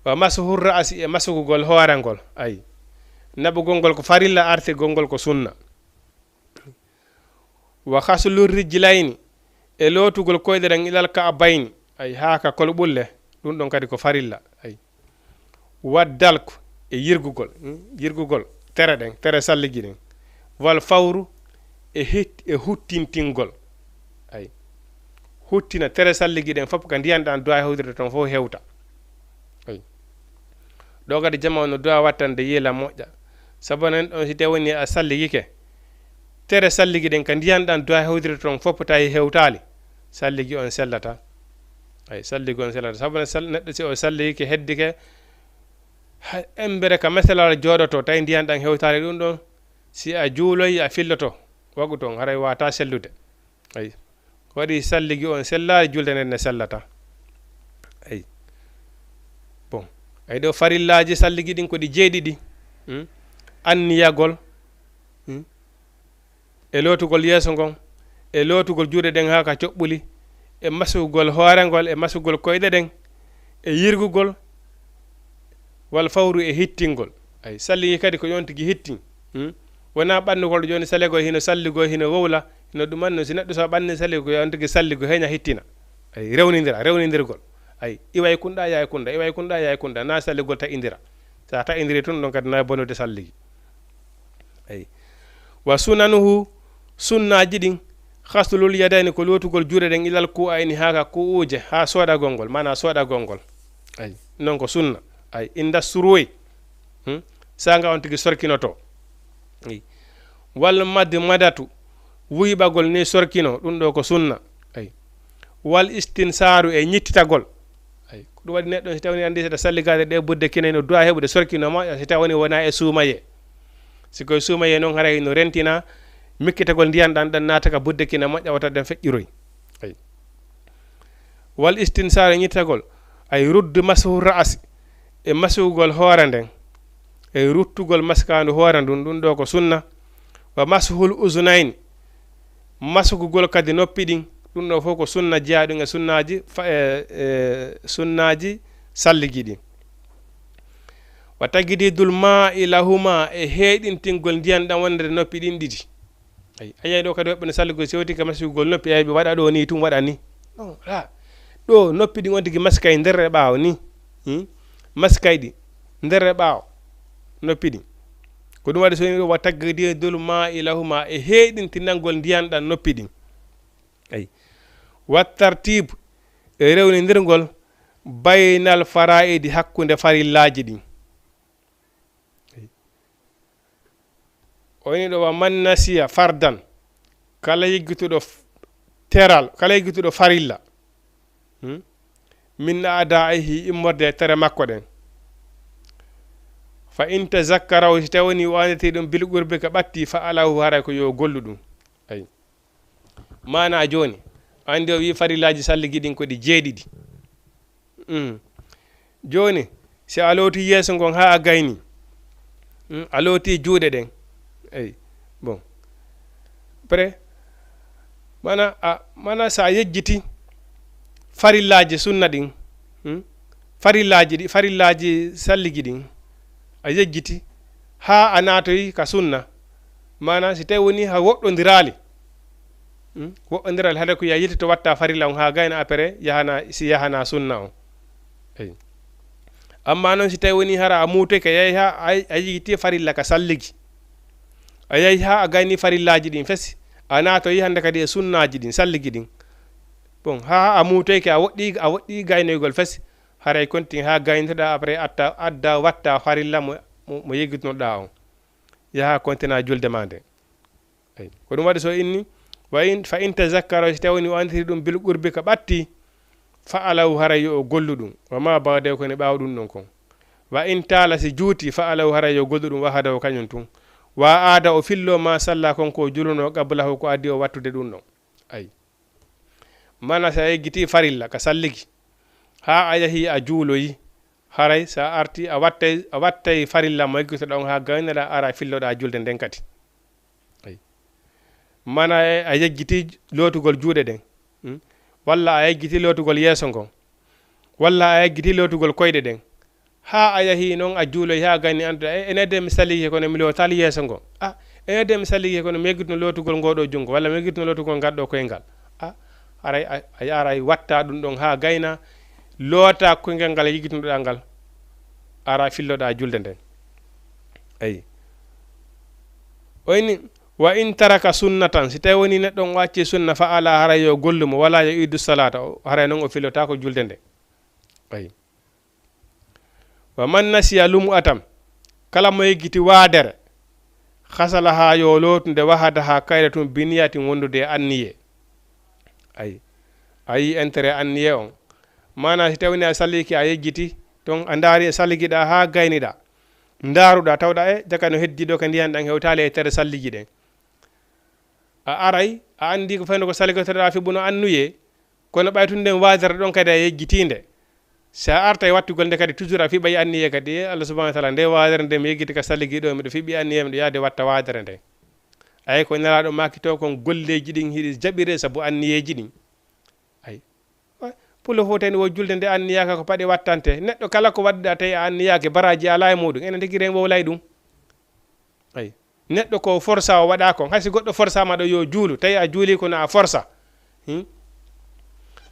wa masuhur ra'asi e masugugol hoore ngol ayi naɓugol ngol ko farilla artirgol ngol ko sunna wa hasulul rijlayni e lootugol koyɗe ɗen ilal ka bayni ay haa ka kol ɓulle ɗum ɗon kadi ko farilla ay waddalko e yirgugol tere ɗen tere salligi ɗen wal fawru e huttintingol ay huttina tere salligi ɗen fof ko ndiyanɗan duwa hewdirde toon fof hewta ay ɗo kadi jama no duwa wattande yiila moƴƴa sabu nen ɗon si tawoni a salligike tere salligi ɗen ko ndiyanɗan duwa hewdirde toon fof tawi hewtali salligi on sellata ay salligi on sellata sabu neɗɗo si o salligike heddike embere ka mesalal jooɗoto tawi ndiyanɗan hewtali ɗum ɗon si a juuloyi a filloto wagu toon haray wata sellude ay ko waɗi salligi on sellali julde nden ne sellata ay bon ay ɗo farillaji salligi ɗin ko ɗi jeeɗiɗi anniyagol e lootugol yeeso ngon e lootugol juuɗe ɗen haa ka coɓɓuli e masugol hoore ngol e masugol koyɗe ɗen e yirgugol wal fawru e hittingol ay salligi kadi ko yontigi hittin wona ɓannugol joni salego hino salligo hino wowla hino ɗumanno si neɗɗo so ɓanni salligo ko yontigi salligo heña hittina ay rewnidirgol ay iway kunɗa yaye kunda iway kunɗa yaye kunda na salligol ta'indira sa ta'indiri tun ɗon kadi na bonude salligi ay wa sunanuhu sunnaji ɗin haslulul yadayni ko lootugol juuɗe ɗen ilal ku ayni haka kuuje ha soɗagol ngol mana soɗagol ngol ay non ko sunna ay inda suroy sanga on tigi sorkinoto ay wal madatu wuyɓagol ni sorkino ɗum ɗo ko sunna ay wal istinsaru e ñittitagol ay ko ɗum waɗi neɗɗo si tawni andi seɗa salligade ɗe budde kine no duwa heɓude sorkino moƴƴa si tawni wona e suumaye sikoye suumaye noon haray no rentina mikkitagol ndiyan ɗan naata ka budde kine moƴƴa wata den feƴƴiroy ay wal istinsaru e ñittitagol ay ruddu masuhu ra'asi e masugol hoore nden e ruttugol maskandu hoore ndun ɗum ɗo ko sunna wa masuhul uzunayni masugugol kadi noppi ɗin ɗum ɗo fof ko sunna jeyaɗum e sunnaji salligi ɗin wa tagididul ma ilahuma e heeɗintingol ndiyan ɗan wonde noppi ɗin ɗiɗi ay ayay ɗo kadi woɓɓe no salligo sewti ka masugugol noppi ay ɓe waɗa ɗo ni tum waɗa ni non ɗo noppi ɗin on tigi maskay nder e ɓaawo ni maskay ɗi nder e ɓaawo noppi ɗin ko ɗum waɗi so ɗo wa tagdidul ma ilahuma e heeɗintinalngol ndiyan ɗan noppi ɗin ay wattartibe e rewnidirgol baynal fara'idi hakkunde farillaji ɗin o woni ɗo wa man nasiya fardan kala yiggituɗo teral kala yiggituɗo farilla min adaihi immorde tere makko ɗen fa in tazakkarahu si tawoni o anditi ɗum bil qurbi ka ɓatti fa alahu haray ko yo gollu ɗum ay mana joni andi o wi farillaji salligi ɗin ko ɗi jeeɗiɗi joni si a looti yeeso ngon ha a gayni a looti juuɗe ɗen ay bon après mana sa yejjiti farillaji sunna ɗin farillaji salligi ɗin a yejjiti ha a natoyi ka sunna mana si tawi woni ha woɗɗodirali woɗɗodiral haɗa ko yeyiti to watta farilla on ha gayna après yahana sunna on eyi amma noon si tawi woni hara a muutoy ka yeehi ha a yigiti farilla ka salligi a yeehi ha a gayni farillaji ɗin fesi a natoyi hande kadi e sunnaji ɗin salligi ɗin bon ha a muutoy ke a woɗɗi gaynoygol fesi haray continue ha gayntoɗa après adda watta farilla mo yeggitinoɗa on yaha continue julde ma nde eyi ko ɗum waɗi so inni fa in tazakkara si tawni o andiri ɗum bil qurbi ka ɓatti fa alaw haray yo o gollu ɗum wama bawde ko ne ɓawa ɗum ɗon kon wa in taala si juuti fa alaw haray yo gollu ɗum wahadaw kañum tun wa aada o fillo ma salla konko juluno qablahu ko addi o wattude ɗum ɗon ayi mana sa yeggiti farilla ka salligi ha a yahi a juuloyi haray sa arti a wattay farilla mo yeggitoɗa on ha gayneɗa ara filloɗa julde nden kadi ayi mana a yeggiti lootugol juuɗe ɗen walla a yeggiti lootugol yeeso ngon walla a yeggiti lootugol koyɗe ɗen ha a yahi noon a juuloyi ha gayni anduɗa enede mi salligi kono mi lootal yeeso ngon enede mi salligi kono mi yeggitino lootugol ngoɗo jungo walla mi yeggitino lootugol ngarɗo koyngal haray a yaray watta ɗum ɗon ha gayna loota koyngal ngal yeggitinoɗa ngal ara filloɗa julde nden ayi oyni wa in taraka sunnatan si tawi woni neɗɗo on wacci sunna fa ala haray yo gollumo wala yo iddu salata haray noon o fillota ko julde nde ayi wa man nasiya lumu atam kala mo yeggiti waadere hasala ha yo lootunde wahada ha kayre tum biniyatin wondude anniye ayi intérêt anniye on mana si tawni a salliki a yeggiti ton a ndaari e salligiɗa ha gayniɗa ndaaruɗa tawɗa jaka no heddiɗo ka ndiyan ɗan hewtali e tere salligi ɗen a aray a andi ko fayno ko salligotoɗa fiɓuno annuye kono ɓaytunden waadere ɗon kadi a yeggitinde sa arta e wattugol nde kadi toujours a fiɓay anniye kadi Allah subhanahu wa taala nde waadere nde mi yeggiti ka salligiɗo miɗo fiɓi anniye miɗo yaade watta waadere nde ayi ko nelaɗo makito kon golleji ɗin hiɗi jaɓire saabu anniyeji ɗin ayi pulo fo tani wo julde nde anniyaka ko paɗe wattante neɗɗo kala ko wadɗa tawi a anniyake baraji ala e muɗum enen tigui ren wowlay ɗum ayi neɗɗo ko força o waɗa kon haysi goɗɗo força maɗo yo juulu tawi a juuli kono a força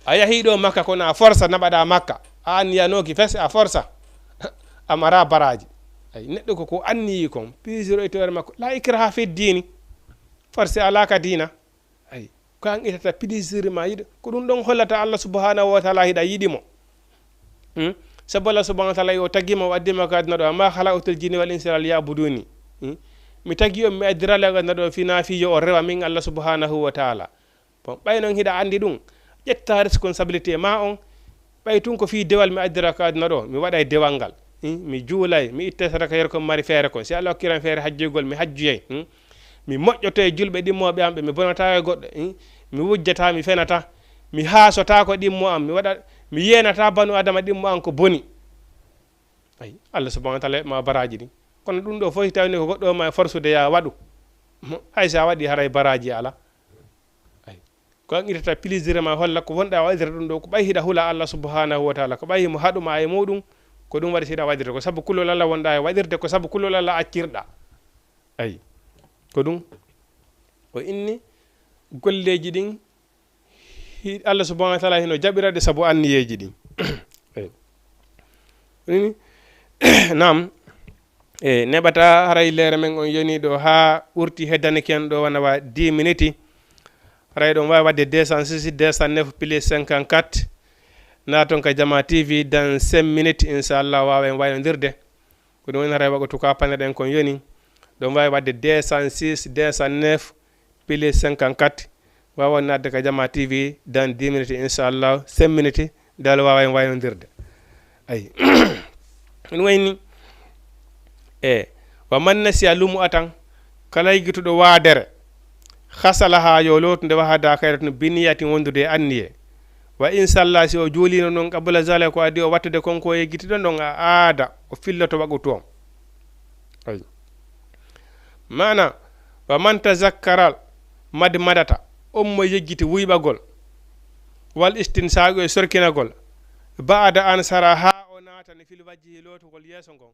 a yahi ɗo makka kono a força naɓaɗa makka a anniyanoki fes a força amara baraji ayi neɗɗo koko anniyi kon pisiro e tore makko la ikraha fi dini forcé alaka dina ayi ko an itata plaisir ma yiɗa ko ɗum ɗon hollata Allah subhanahu wa taala hiɗa yiɗimo sabu Allah subhanahu wa taala yo taggima o addima ko aduna ɗo ma halaqtul jinni wal insa liya'buduni mi taggi on mi addirale aduna ɗo fina fiyo o rewa min Allah subhanahu wa taala bon ɓay noon hiɗa andi ɗum ƴetta responsabilité ma on ɓay tun ko fi dewal mi addira ko aduna ɗo mi waɗa e dewal ngal mi juulay mi itte sadaka yer kon mari feere kon si Allah hokkiran feere hajjugol mi hajjuyay mi moƴƴoto e julɓe ɗimmoɓe am ɓe mi bonata e goɗɗo mi wujjata mi fenata mi haasota ko ɗimmo am mi yenata banu adama ɗimmo am ko boni ayi Allah subhanahu wa taala ma baraji ɗin kono ɗum ɗo fof tawni ko goɗɗo ma forsude ya waɗu hay sa waɗi haray baraji ala ayi ko an itata plaisir ma holla ko wonɗa waɗira ɗum ɗo ko ɓay hiɗa hula Allah subhanahu wa taala ko ɓay mo haɗuma e muɗum ko ɗum waɗi siɗa waɗirde ko saabu kullol Allah wonɗa e waɗirde ko saabu kullol Allah accirɗa ayi ko ɗum o inni golleji ɗin Allah subhanahu wa taala hino jaɓirade saabu anniyeji ɗin ini nam neɓata haray leere men on yoni ɗo ha ɓurti heddaniki en ɗo wona 10 minutes haray ɗon wawi wadde 206 209 plus 54 naton ka Jama TV dans 5 minutes inchallah wawa en waynodirde ko ɗum woni haray wago tuka panneɗen kon yoni ɗon wawi wadde 206 209 pile 54 wawa nadde ka Jama TV dans 10 minutes inchallah 5 minutes dal wawa en waynodirde ay ɗum wayni wa man nasiya lumu atan kala yigituɗo waadere hasala ha yo lotude wahada kayre no biniyati wondude anniye wa inchallah si o juulino noon qabla zalika ko adi o wattude konko yeggitiɗo ɗon a aada o filloto waɗu toon ay mana wa man tazakkaral mad madata mo yeggiti wuyɓagol wal istinsago e sorkinagol baada an sara ha o natani fil wajjihi lotugol yeeso ngon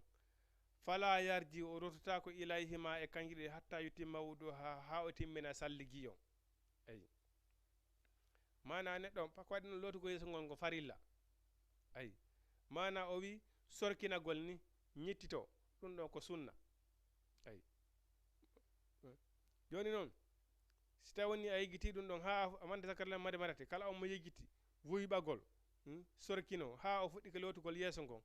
fala yarji o rototako ilayhima e kanji ɗi hatta yutimma wudu ha o timmina salligi o ay mana neɗɗo ko waɗi no lotugo yeeso ngon ko farilla ay mana o wi sorkinagol ni ñittito ɗum ɗon ko sunna ay joni noon si tawni a yeggiti ɗum ɗon ha amande zakarla made marate kala on mo yeggiti wuyɓagol sorkino ha o fuɗɗi ko lotugol yeeso ngon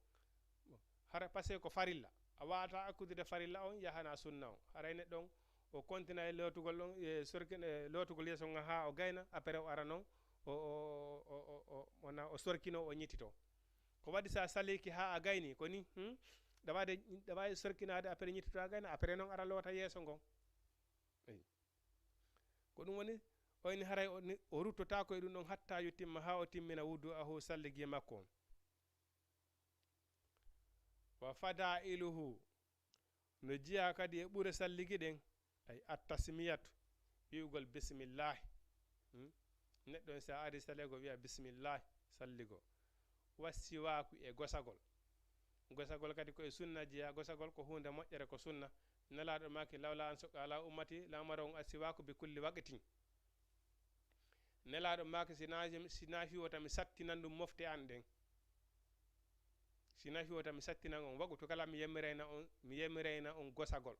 hara passé ko farilla a wawata akkudude farilla on yahana sunna o haray neɗɗon o continue e lotugol ɗon e sorkin e lotugol yeeso ngon ha o gayna après o ara noon o sorkino o ñittito ko waɗi sa saliki ha a gayni koni ɗa wawi sorkinade après ñittito a gayna après noon ara loota yeeso ngon ko ɗum woni oyni haray o ruttotako e ɗum ɗon hatta yettimma ha o timmina wudu ahu salligi makko on wa fadailuhu no jiya kadi e ɓuure salligi ɗen ay attasmiyatu wi'ugol bisimillahi neɗɗo sa ari salego wiya bisimillahi salligo wassiwaku e gosagol kadi koye sunna jiya gosagol ko hunde moƴƴere ko sunna nelaɗo maki lawla an suqa ala ummati lamara on asiwaku bi kulli waqtin nelaɗo maki sina fiwo tami sattinan ɗum mofte an ɗen sina fiwo tami sattinan on wagu to kala mi yemirayna on gosagol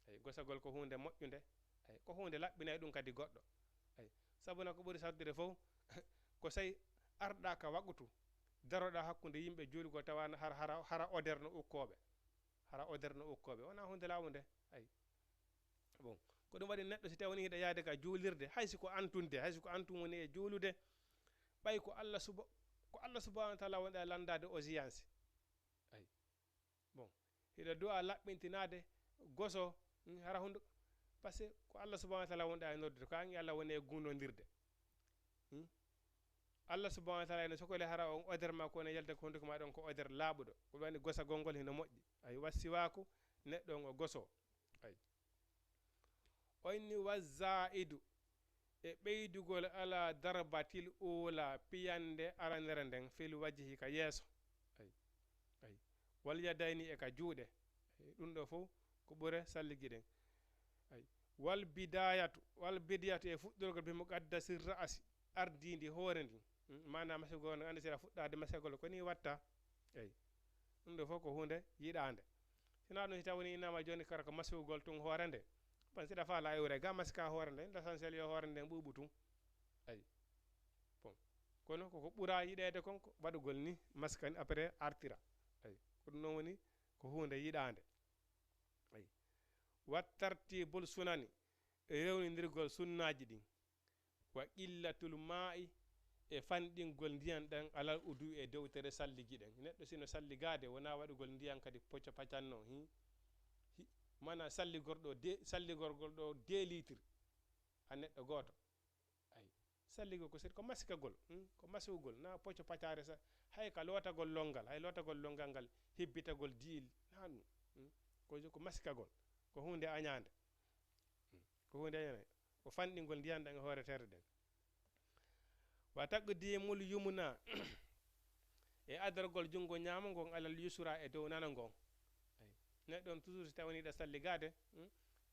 ay gosagol ko hunde moƴƴude ay ko hunde laɓɓinay ɗum kadi goɗɗo ay sabuna ko ɓuri saddude fof ko sey arɗa ka wagutu daroɗa hakkude yimɓe juulgo tawana hara oderno ukkoɓe wona hunde lawude ay bon ko ɗum waɗi neɗɗo si tawni hiɗa yaade ka juulirde haysi ko antum woni e juulude ɓay ko Allah subhanahu wa taala wonɗa landade audience ay bon hiɗa du'a laɓɓintinade goso hara hunde par ce que ko Allah subhanahu wa taala wonɗa e noddude ko angi Allah woni e gunnodirde Allah subhanahu wa taala ene sokole hara on odere makko ne yalde ko hunduko ma ɗon ko odere laaɓuɗo ko wani gosagol ngol hino moƴƴi ay wassiwaku neɗɗo ngo goso ay oyni wazzaidu e ɓeydugol ala darbatil ula piyande aranere nden fil wajhi ka yeeso ay wal yadayni e ka juuɗe ɗum ɗo fof ko ɓure salligi ɗen ay wal bidiyatu e fuɗɗorgol bi muqaddasir ra'asi ardindi hoore ndi mana masugol no andi sira fuɗɗade masugol ko ni watta ay ɗum ɗo fof ko hunde yiɗande sina ɗum si tawni inama joni kara ko masugol tun hoore nde ban siɗa fa la ewre ga maska hoore nde l'essentiel yo hoore nden ɓuuɓu tun ay bon kono koko ɓuura yiɗede konko waɗugol ni maska ni après artira ay ko ɗum ɗon woni ko hunde yiɗande ay wattartibul sunani rewnidirgol sunnaji ɗin wa qillatul ma'i e fanɗingol ndiyan ɗan alal udu e dewtere salligi ɗen neɗɗo sino salligade wona waɗugol ndiyan kadi pocco paccanno mana salligorgol ɗo 2 litres ha neɗɗo goto ay salligo ko ko maskagol ko masugol na pocco paccare sa hay ka lotagol longal hay lotagol longal ngal hibbitagol diil na ɗum ko maskagol ko hunde añande ko fanɗingol ndiyan ɗan e hoore terre ɗen wa taqdimul yumna e adargol jungo ñaamo ngon alal yusra e dow nana ngon ay neɗɗon toujours si tawniɗa salligade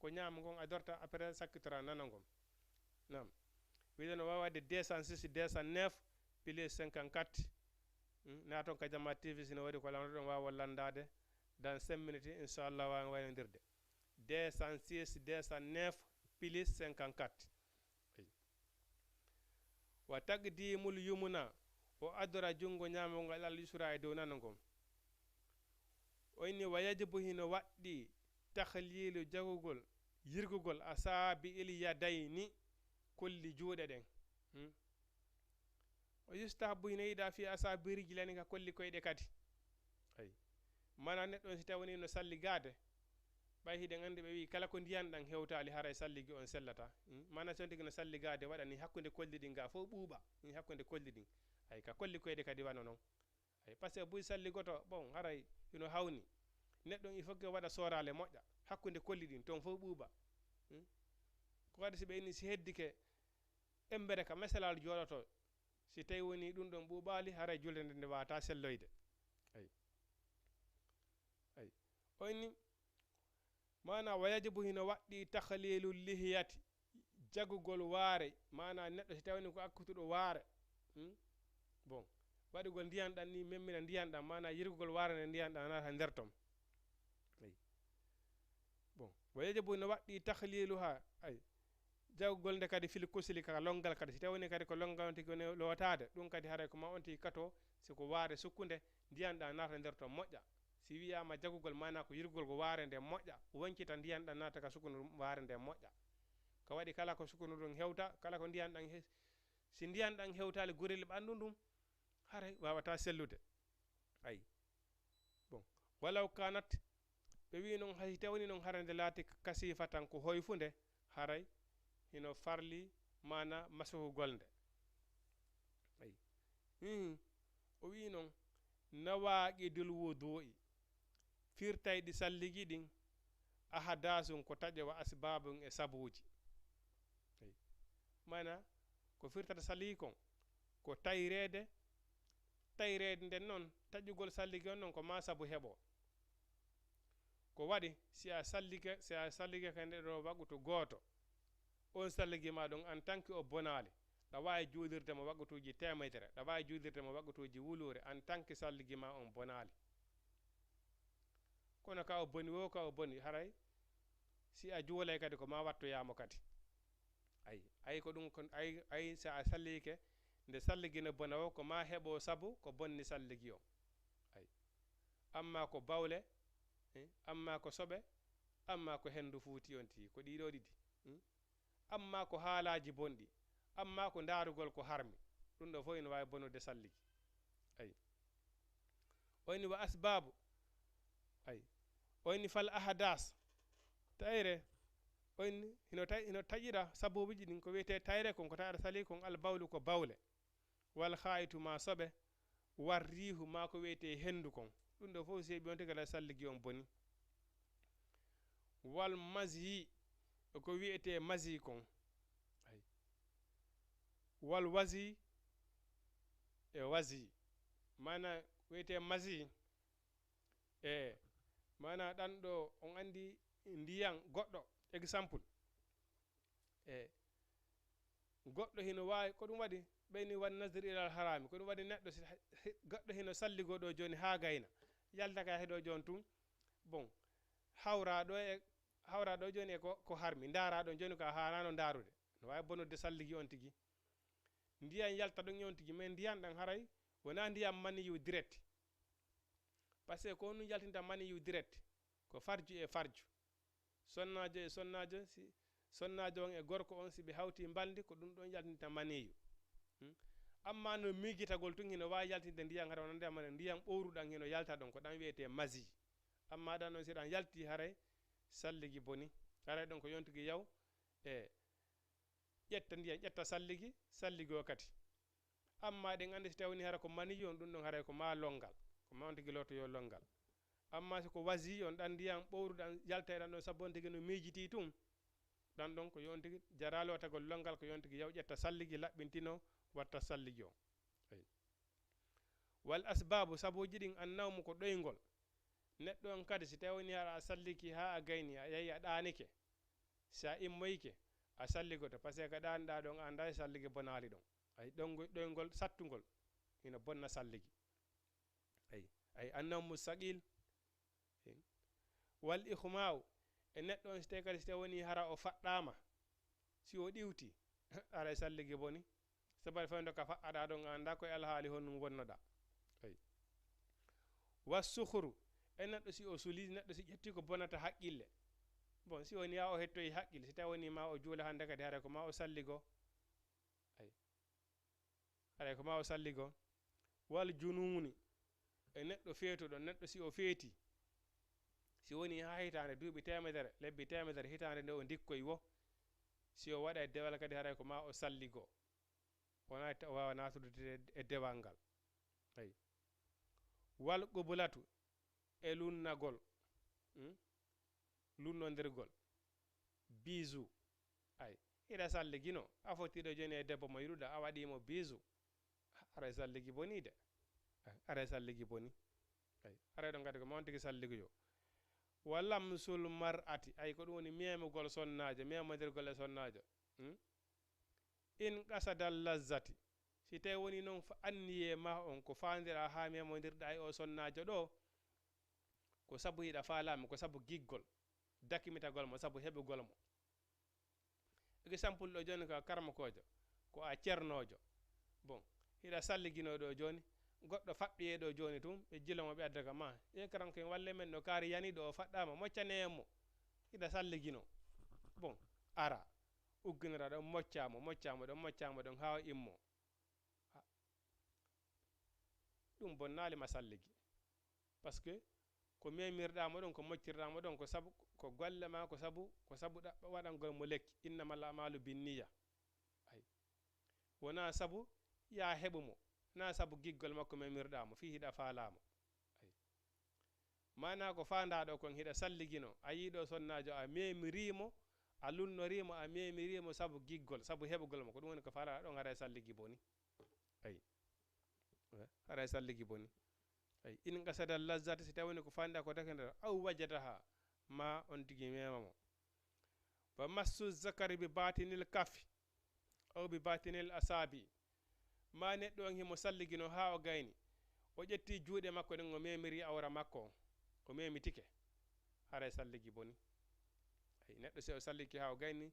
ko ñaamo ngon a dorta après sakkitora nana ngon nam wiide no wawa wadde 206 209 pile 54 naton ka Jama TV sino waɗi ko lamɗo ɗon wawa landade dans 5 minutes inchallah wawi waynodirde 206 209 pile 54 wa taqdimul yumna o adora jungo ñaamo ngal al yusra e dow nana ngon oyni wa yajibu hino waɗɗi tahlilu jagugol yirgugol asabi il yadayni kolli juuɗe ɗen o yustahabu hina yiɗa fi asabi rijlani ka kolli koyɗe kadi ay mana neɗɗon si tawni no salli gaade ɓay hiɗen anndi ɓe wi kala ko ndiyan ɗan hewtali haray salligi on sellata mana so tigi no salli gaade waɗani hakkunde kolli ɗin ga fof ɓuuɓa hakkunde kolli ɗin ay ka kolli koyɗe kadi wana noon ay par ce que buy salli goto bon haray hino hawni neɗɗon il faut que waɗa sorale moƴƴa hakkunde kolli ɗin ton fof ɓuuɓa ko waɗi si ɓe inni si heddike embere ka mesalal jooɗoto si tawi woni ɗum ɗon ɓuuɓali haray julde nde wata selloyde ay o inni mana wayajibu hino waɗɗi tahlilul lihiyati jagugol waare mana neɗɗo si tawni ko akkutuɗo waare bon waɗugol ndiyan ɗan ni memmina ndiyan ɗan mana yirgugol waare nde ndiyan ɗan nata nder tom ay bon wayajibu hino waɗɗi tahliluha ay jagugol nde kadi fil kusli ka longal kadi si tawni kadi ko longal on tigi lotade ɗum kadi haray ko ma on tigi kato siko waare sukkunde ndiyan ɗan nata nder tom moƴƴa si wiyama jagugol mana ko yirgol ko waare nde moƴƴa woncita ndiyan ɗan nata ka sukunu waare nde moƴƴa ko waɗi kala ko sukunu ɗum hewta kala ko ndiyan ɗan si ndiyan ɗan hewtali gurel ɓandu ɗum haray wawata sellude ay bon walaw kanat ɓe wi noon hay tawni noon harande laati kasifa tan ko hoyfunde haray hino farli mana masuhugol nde ay o wi noon nawaqidul wudu'i firtayɗi salligi ɗin ahadasun ko taƴe wa asbabun e sabuji ay mana ko firtata salligi kon ko tayrede nden noon taƴugol salligi on noon ko ma sabu heɓo ko waɗi si a sallike ka nde ɗo waɓutu gooto on salligi ma ɗon en tant que o bonali ɗa wawi juulirde mo waɓutuji temedere ɗa wawi juulirde mo waɓutuji wulure en tant que salligi ma on bonali kono ka o boni wo ka o boni haray si a juulay kadi ko ma wattoyamo kadi ay ko ɗum ko ay sa a sallike nde salligi no bona o ko ma heɓo sabu ko bonni salligi o ay amma ko bawle amma ko soɓe amma ko hendu fuuti on tigi ko ɗiɗo ɗiɗi amma ko haalaji bonɗi amma ko darugol ko harmi ɗum ɗo fof ene wawi bonude salligi ay oyni wa asbabu ay oyni fal ahadas tayre oyni hino taƴira sabubuji ɗin ko wiyete tayre kon ko taƴata sali kon al bawlu ko bawle wal khaitu ma soɓe war rihu ma ko wiyete hendu kon ɗum ɗo fof seeɓi on tigala salligi on boni wal mazyi ko wiyete mazi kon ay wal wazi e wazi mana wiyete mazi mana ɗan ɗo on andi ndiyan goɗɗo exemple goɗɗo hino wawi ko ɗum waɗi ɓeyni wan nasdir ilal harami ko ɗum waɗi neɗɗo goɗɗo hino salligo ɗo joni ha gayna yaltaka heɗo jon tun bon hawraɗo joni e ko harmi daraɗo joni ko harano darude no wawi bonude salligi on tigi ndiyan yalta ɗon on tigi mais ndiyan ɗan haray wona ndiyam maniyu direct par ce que ko ɗum yaltinta maniyu direct ko farju e farju sonnajo e sonnajo si sonnajo on e gorko on si ɓe hawti mbaldi ko ɗum ɗon yaltinta maniyu amma no migitagol tun hino wawi yaltinde ndiyan haray wona ndiyam ɓowruɗan hino yalta ɗon ko ɗan wiyete masi amma ɗan ɗon si ɗan yalti haray salligi boni haray ɗon ko yontugi yaw ƴetta ndiyan ƴetta salligi o kadi amma ɗen andi si tawni hara ko maniyu on ɗum ɗon haray ko ma longal ko ma on tigi loto yo longal amma siko wasi on ɗan ndiyan ɓowruɗan yalta e ɗan ɗon sabu on tigi no mijiti tun ɗan ɗon ko yon tigi jaralotagol longal ko yon tigi yaw ƴetta salligi laɓɓintino watta salligi o ay wal asbabu sabuji ɗin annawmu ko ɗoygol neɗɗo on kadi si tawni a salliki ha a gayni a yehi a ɗanike sa immoyke a salligoto par ce que ɗaniɗa ɗon anda e salligi bonali ɗon ay ɗoygol sattugol ina bonna salligi ay annawmu saqil wal ihmau e neɗɗo on so tawi kadi so tawi woni hara o faɗɗama si o ɗiwti aray salligi boni sabaɗi faydo ka faɗɗaɗa ɗon anda koye alhaali honum wonnoɗa ay wassuhru e neɗɗo si o suuli neɗɗo si ƴetti ko bonata haqqille bon si woni ya o hettoyi haqqil si tawi woni ma o juula hande kadi haray ko ma o salligo ay haray ko ma o salligo wal jununi e neɗɗo feetuɗo neɗɗo si o feeti si woni ha hitande duuɓi temedere lebbi temedere hitande nde o dikkoy wo si o waɗa e dewal kadi haray ko ma o salligo wona o wawa natude e dewal ngal ay wal qubulatu e lunnagol lunnodirgol bisu ay ida salligino a fottiɗo joni e debbo mo yiɗuɗa a waɗimo bisu aray salligi boni de aray salligi boni ay aray ɗon kadi ko mawon tigui salliguyo wa lamsul mar'ati ay ko ɗum woni memugol sonnajo memodirgol e sonnajo in qasadal lazzati si tawi woni noon anniye ma on ko fandira ha memodirɗa e o sonnajo ɗo ko sabu yiɗa falami ko sabu giggol dakimitagol mo sabu heɓugol mo exemple ɗo joni ko karmakojo ko a ceernojo bon hiɗa salligino ɗo joni goɗɗo faɓɓi ɗo joni tum ɓe jilamo ɓe addaga ma e karanko en walle men ɗo kaari yani ɗo o faɗɗama moccane mo hiɗa salligino bon ara ugginora ɗon moccamo ɗon ha immo ɗum bonnali ma salligi par ce que ko memirɗamo ɗon ko moccirɗamo ɗon ko sabu ko golle ma ko sabu waɗangol mo lekki innamal a'malu binniya ay wona sabu ya heɓumo na sabu giggol makko memirɗamo fi hiɗa falamo ay mana ko fandaɗo kon hiɗa salligino a yiɗo sonnajo a memirimo a lunnorimo a memirimo sabu giggol sabu heɓugol mo ko ɗum woni ko falaɗa ɗon haray salligi boni ay haray salligi boni ay in qasada lazzati si tawini ko fanda ko dakender aw wajadaha ma on tigi memamo fa massu zakari bi batinil kafi aw bi batinil asabi ma neɗɗo on himo salligino ha o gayni o ƴetti juuɗe makko ɗen o memiri awra makko o memitike haray salligi boni ay neɗɗo si o salliki ha o gayni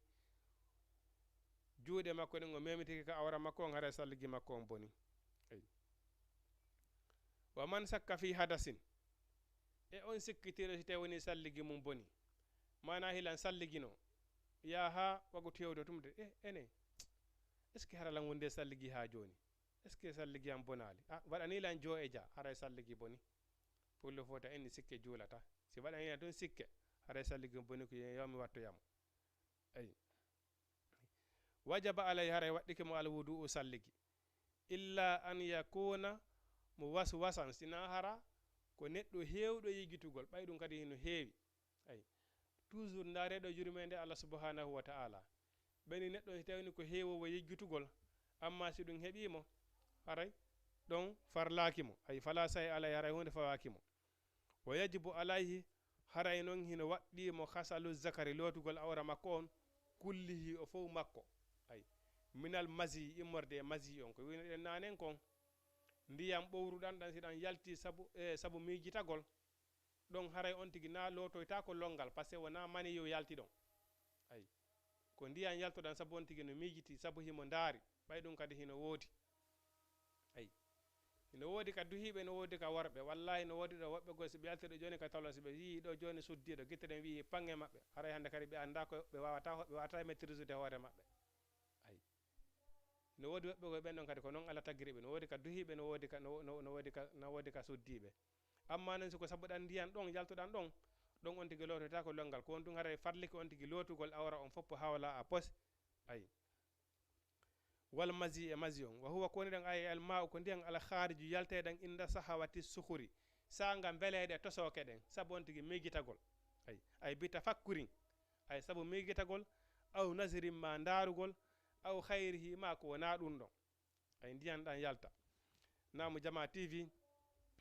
juuɗe makko ɗen o memitike ka awra makko on haray salligi makko on boni ay wa man sakka fi hadasin e on sikkitiɗo si tawi woni salligi mum boni mana hilan salligino ya ha wagu tewdo tumde ene est ce que haralan wonde salligi ha joni est ce que salligi am bonali waɗani lan jo e ja haray salligi boni pour le fota enni sikke juulata si waɗani ton sikke haray salligi boni ko yawmi wattoyamo ay wajaba alay haray waɗɗike mo alwudu salligi illa an yakuna mo waswasan sina hara ko neɗɗo hewɗo yigitugol ɓay ɗum kadi no heewi ay toujours ndareɗo jurmede Allah subhanahu wa ta'ala ɓeni neɗɗo si tawini ko heewowo yiggitugol amma si ɗum heeɓimo haray ɗon farlakimo ay fala sahi alay haray hunde fawakimo wa yajibu alayhi haray noon hino waɗɗimo hasalu zakari lootugol awra makko on kullihi o fof makko ay minal masi immorde e masi on ko winoɗen nanen kon ndiyam ɓowruɗan ɗan si ɗan yalti sabu miijitagol ɗon haray on tigi na lotoyta ko longal par ce que wona mani yo yalti ɗon ay ko ndiyam yaltoɗan sabu on tigi no miijiti sabu himo ndaari ɓay ɗum kadi hino woodi ay hino woodi ka duhiɓe no woodi ka worɓe wallahi no woodi ɗo woɓɓe goy soɓe yaltiɗo joni ka tawla soɓe yii ɗo joni suddiɗo guitte ɗen wi pange maɓɓe haray hande kadi ɓe anda ko ɓe wawata maîtriser hoore maɓɓe ay no woodi woɓɓe koye ɓen ɗon kadi ko noon Allah taggiri ɓe no woodi ka duhiɓe no woodi ka suddiɓe amma noon siko sabu ɗan ndiyan ɗon yaltuɗan ɗon on tigi lotoyta ko longal ko on ɗum haray farliki on tigi lotugol awra on foppo hawla a pos ay wal masi e masi on wa huwa koni ɗen ay al ma ko ndiyan al khariju yalteɗen inda sahawati sukhuri sanga beleɗe tosoke ɗen sabu on tigi migitagol ay bi tafakkurin ay sabu migitagol aw nasirin ma darugol aw khayrihi ma ko wona ɗum ɗon ay ndiyan ɗan yalta namu Jama TV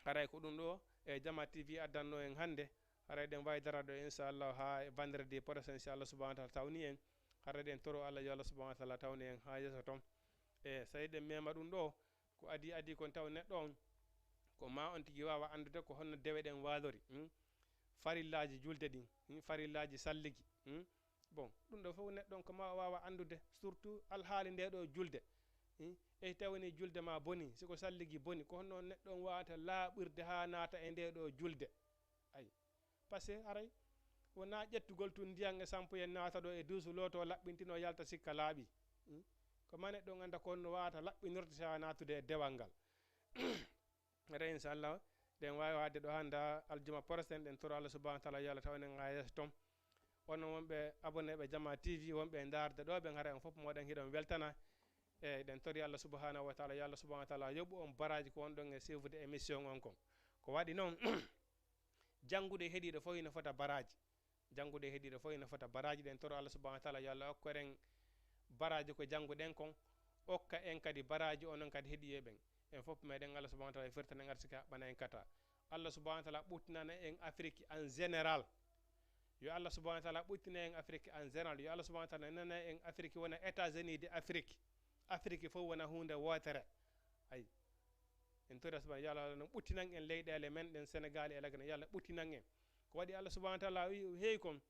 haray ko ɗum ɗo e Jama TV addanno en hande haray ɗen wawi darade ɗo inchallah ha vendredi prochain inchallah subhanahu wa ta'ala tawni en haray ɗen toro Allah yo Allah subhanahu wa ta'ala tawni en ha yesso toon e so yiɗen mema ɗum ɗo ko adi kon taw neɗɗo on ko ma on tigi wawa andude ko honno dewe ɗen walori farillaji julde ɗin farillaji salligi bon ɗum ɗo fof neɗɗo on ko ma wawa andude surtout alhaali nde ɗo julde e tawni julde ma boni siko salligi boni ko honno neɗɗo on wawata laaɓirde ha naata e nde ɗo julde ay par ce que haray wona ƴettugol tun ndiyan e sampo en naata ɗo e duusu loto laɓɓintino yalta sikka laaɓi ko mane ɗo ganda ko no wata laɓɓinorto sa natude e dewal ngal ara inchallah ɗen wawi wadde ɗo hannda aljuma prochaine ɗen toro Allah subhanahu wa ta'ala yo Allah tawnen ha yeeso toon wono wonɓe abonné ɓe Jama TV wonɓe darde ɗo ɓe gara en fof moɗon hiɗon weltana e ɗen tori Allah subhanahu wa ta'ala yo Allah subhanahu wa ta'ala yoɓu on baraji ko wonɗon e suivre émission on kon ko waɗi noon jangude heeɗiɗo fof ina fota baraji jangude heeɗiɗo fof ina fota baraji ɗen toro Allah subhanahu wa ta'ala yo Allah okkoren baraji ko janguɗen kon okka en kadi baraji onon kadi heeɗiyeɓen en fof meɗen Allah subhanahu wa ta'ala firtane ngar sika ɓana en kata Allah subhanahu wa ta'ala ɓuttinana en Afrique en général yo Allah subhanahu wa ta'ala ɓuttina en Afrique en général yo Allah subhanahu wa ta'ala nana en Afrique wona États-Unis de Afrique fof wona hunde wotere ay en tori subhanahu yo Allah non ɓuttinan en leyɗele men ɗen Sénégal e lagana yo Allah ɓuttinan en ko waɗi Allah subhanahu wa ta'ala heewi kon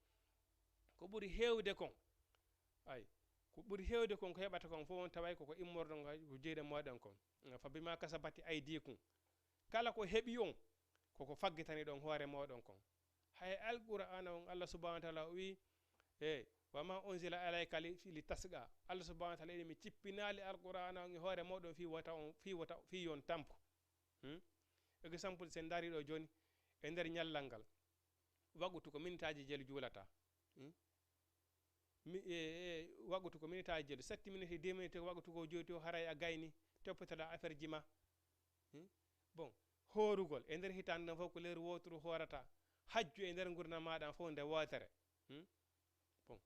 ko ɓuri heewde kon ay ko ɓuri heewde kon ko heɓata kon fof on taway koko immorɗon ko jeyɗe moɗon kon fa bima kasabati aydikum kala ko heɓi on koko faggitani ɗon hoore moɗon kon hay alqur'ana on Allah subhanahu wa ta'ala o wi e wama unzila alayka li tasqa Allah subhanahu wa ta'ala mi cippinali alqur'ana on e hoore moɗon fi yon tampo exemple sen dari ɗo joni e nder ñallal ngal wagutu ko minutaji jeelu juulata wagutu ko minutaji jeelu 7 minutes et 2 minutes wagutu ko joti o haray a gayni toppitoɗa affaire jima bon horugol e nder hitande ɗon fof ko leer woturu horata hajju e nder gurdam maɗa fof nde wotere bon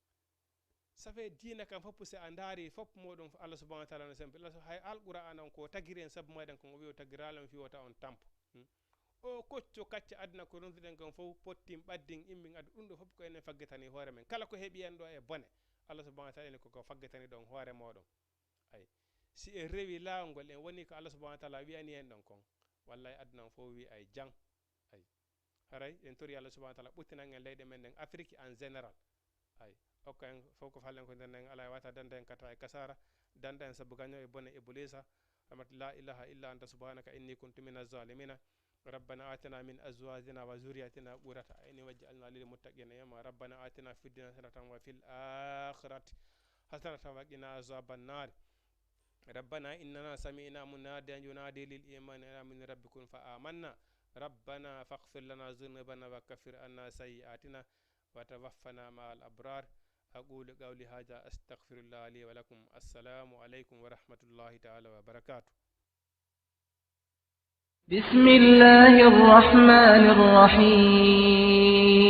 ça fait dina kam fof si a daari fof moɗon Allah subhanahu wa ta'ala no sembe hay alqur'ana on ko tagiri en sabu moɗon kon o wi o tagirala on fi wota on tampo o kocco kacca aduna ko ronduɗen kon fof pottim ɓaddin immin addu ɗum ɗo fof ko enen faggitani hoore men kala ko heeɓi en ɗo e bone Allah subhanahu wa ta'ala ene koko faggitani ɗon hoore moɗon ay si en rewi laawol ngol en woni ko Allah subhanahu wa ta'ala wiyani en ɗon kon wallahi aduna on fof wi ay jang ay haray en tori Allah subhanahu wa ta'ala ɓuttinan en leyɗe men nden Afrique en général ay okka en fof ko fallen ko nden en ala wata danda en kata e kasara danda en sabu gaño e bone iblisa rahmat la ilaha illa anta subhanaka inni kuntu minaz zalimina ربنا آتنا من أزواجنا وذرياتنا قرة أعين واجعلنا للمتقين إماما ربنا آتنا في الدنيا حسنة وفي الآخرة حسنة وقنا عذاب النار ربنا إننا سمعنا مناديا ينادي للإيمان آمنوا بربكم فآمنا ربنا فاغفر لنا ذنوبنا وكفر عنا سيئاتنا وتوفنا مع الأبرار أقول قولي هذا أستغفر الله لي ولكم السلام عليكم ورحمة الله تعالى وبركاته بسم الله الرحمن الرحيم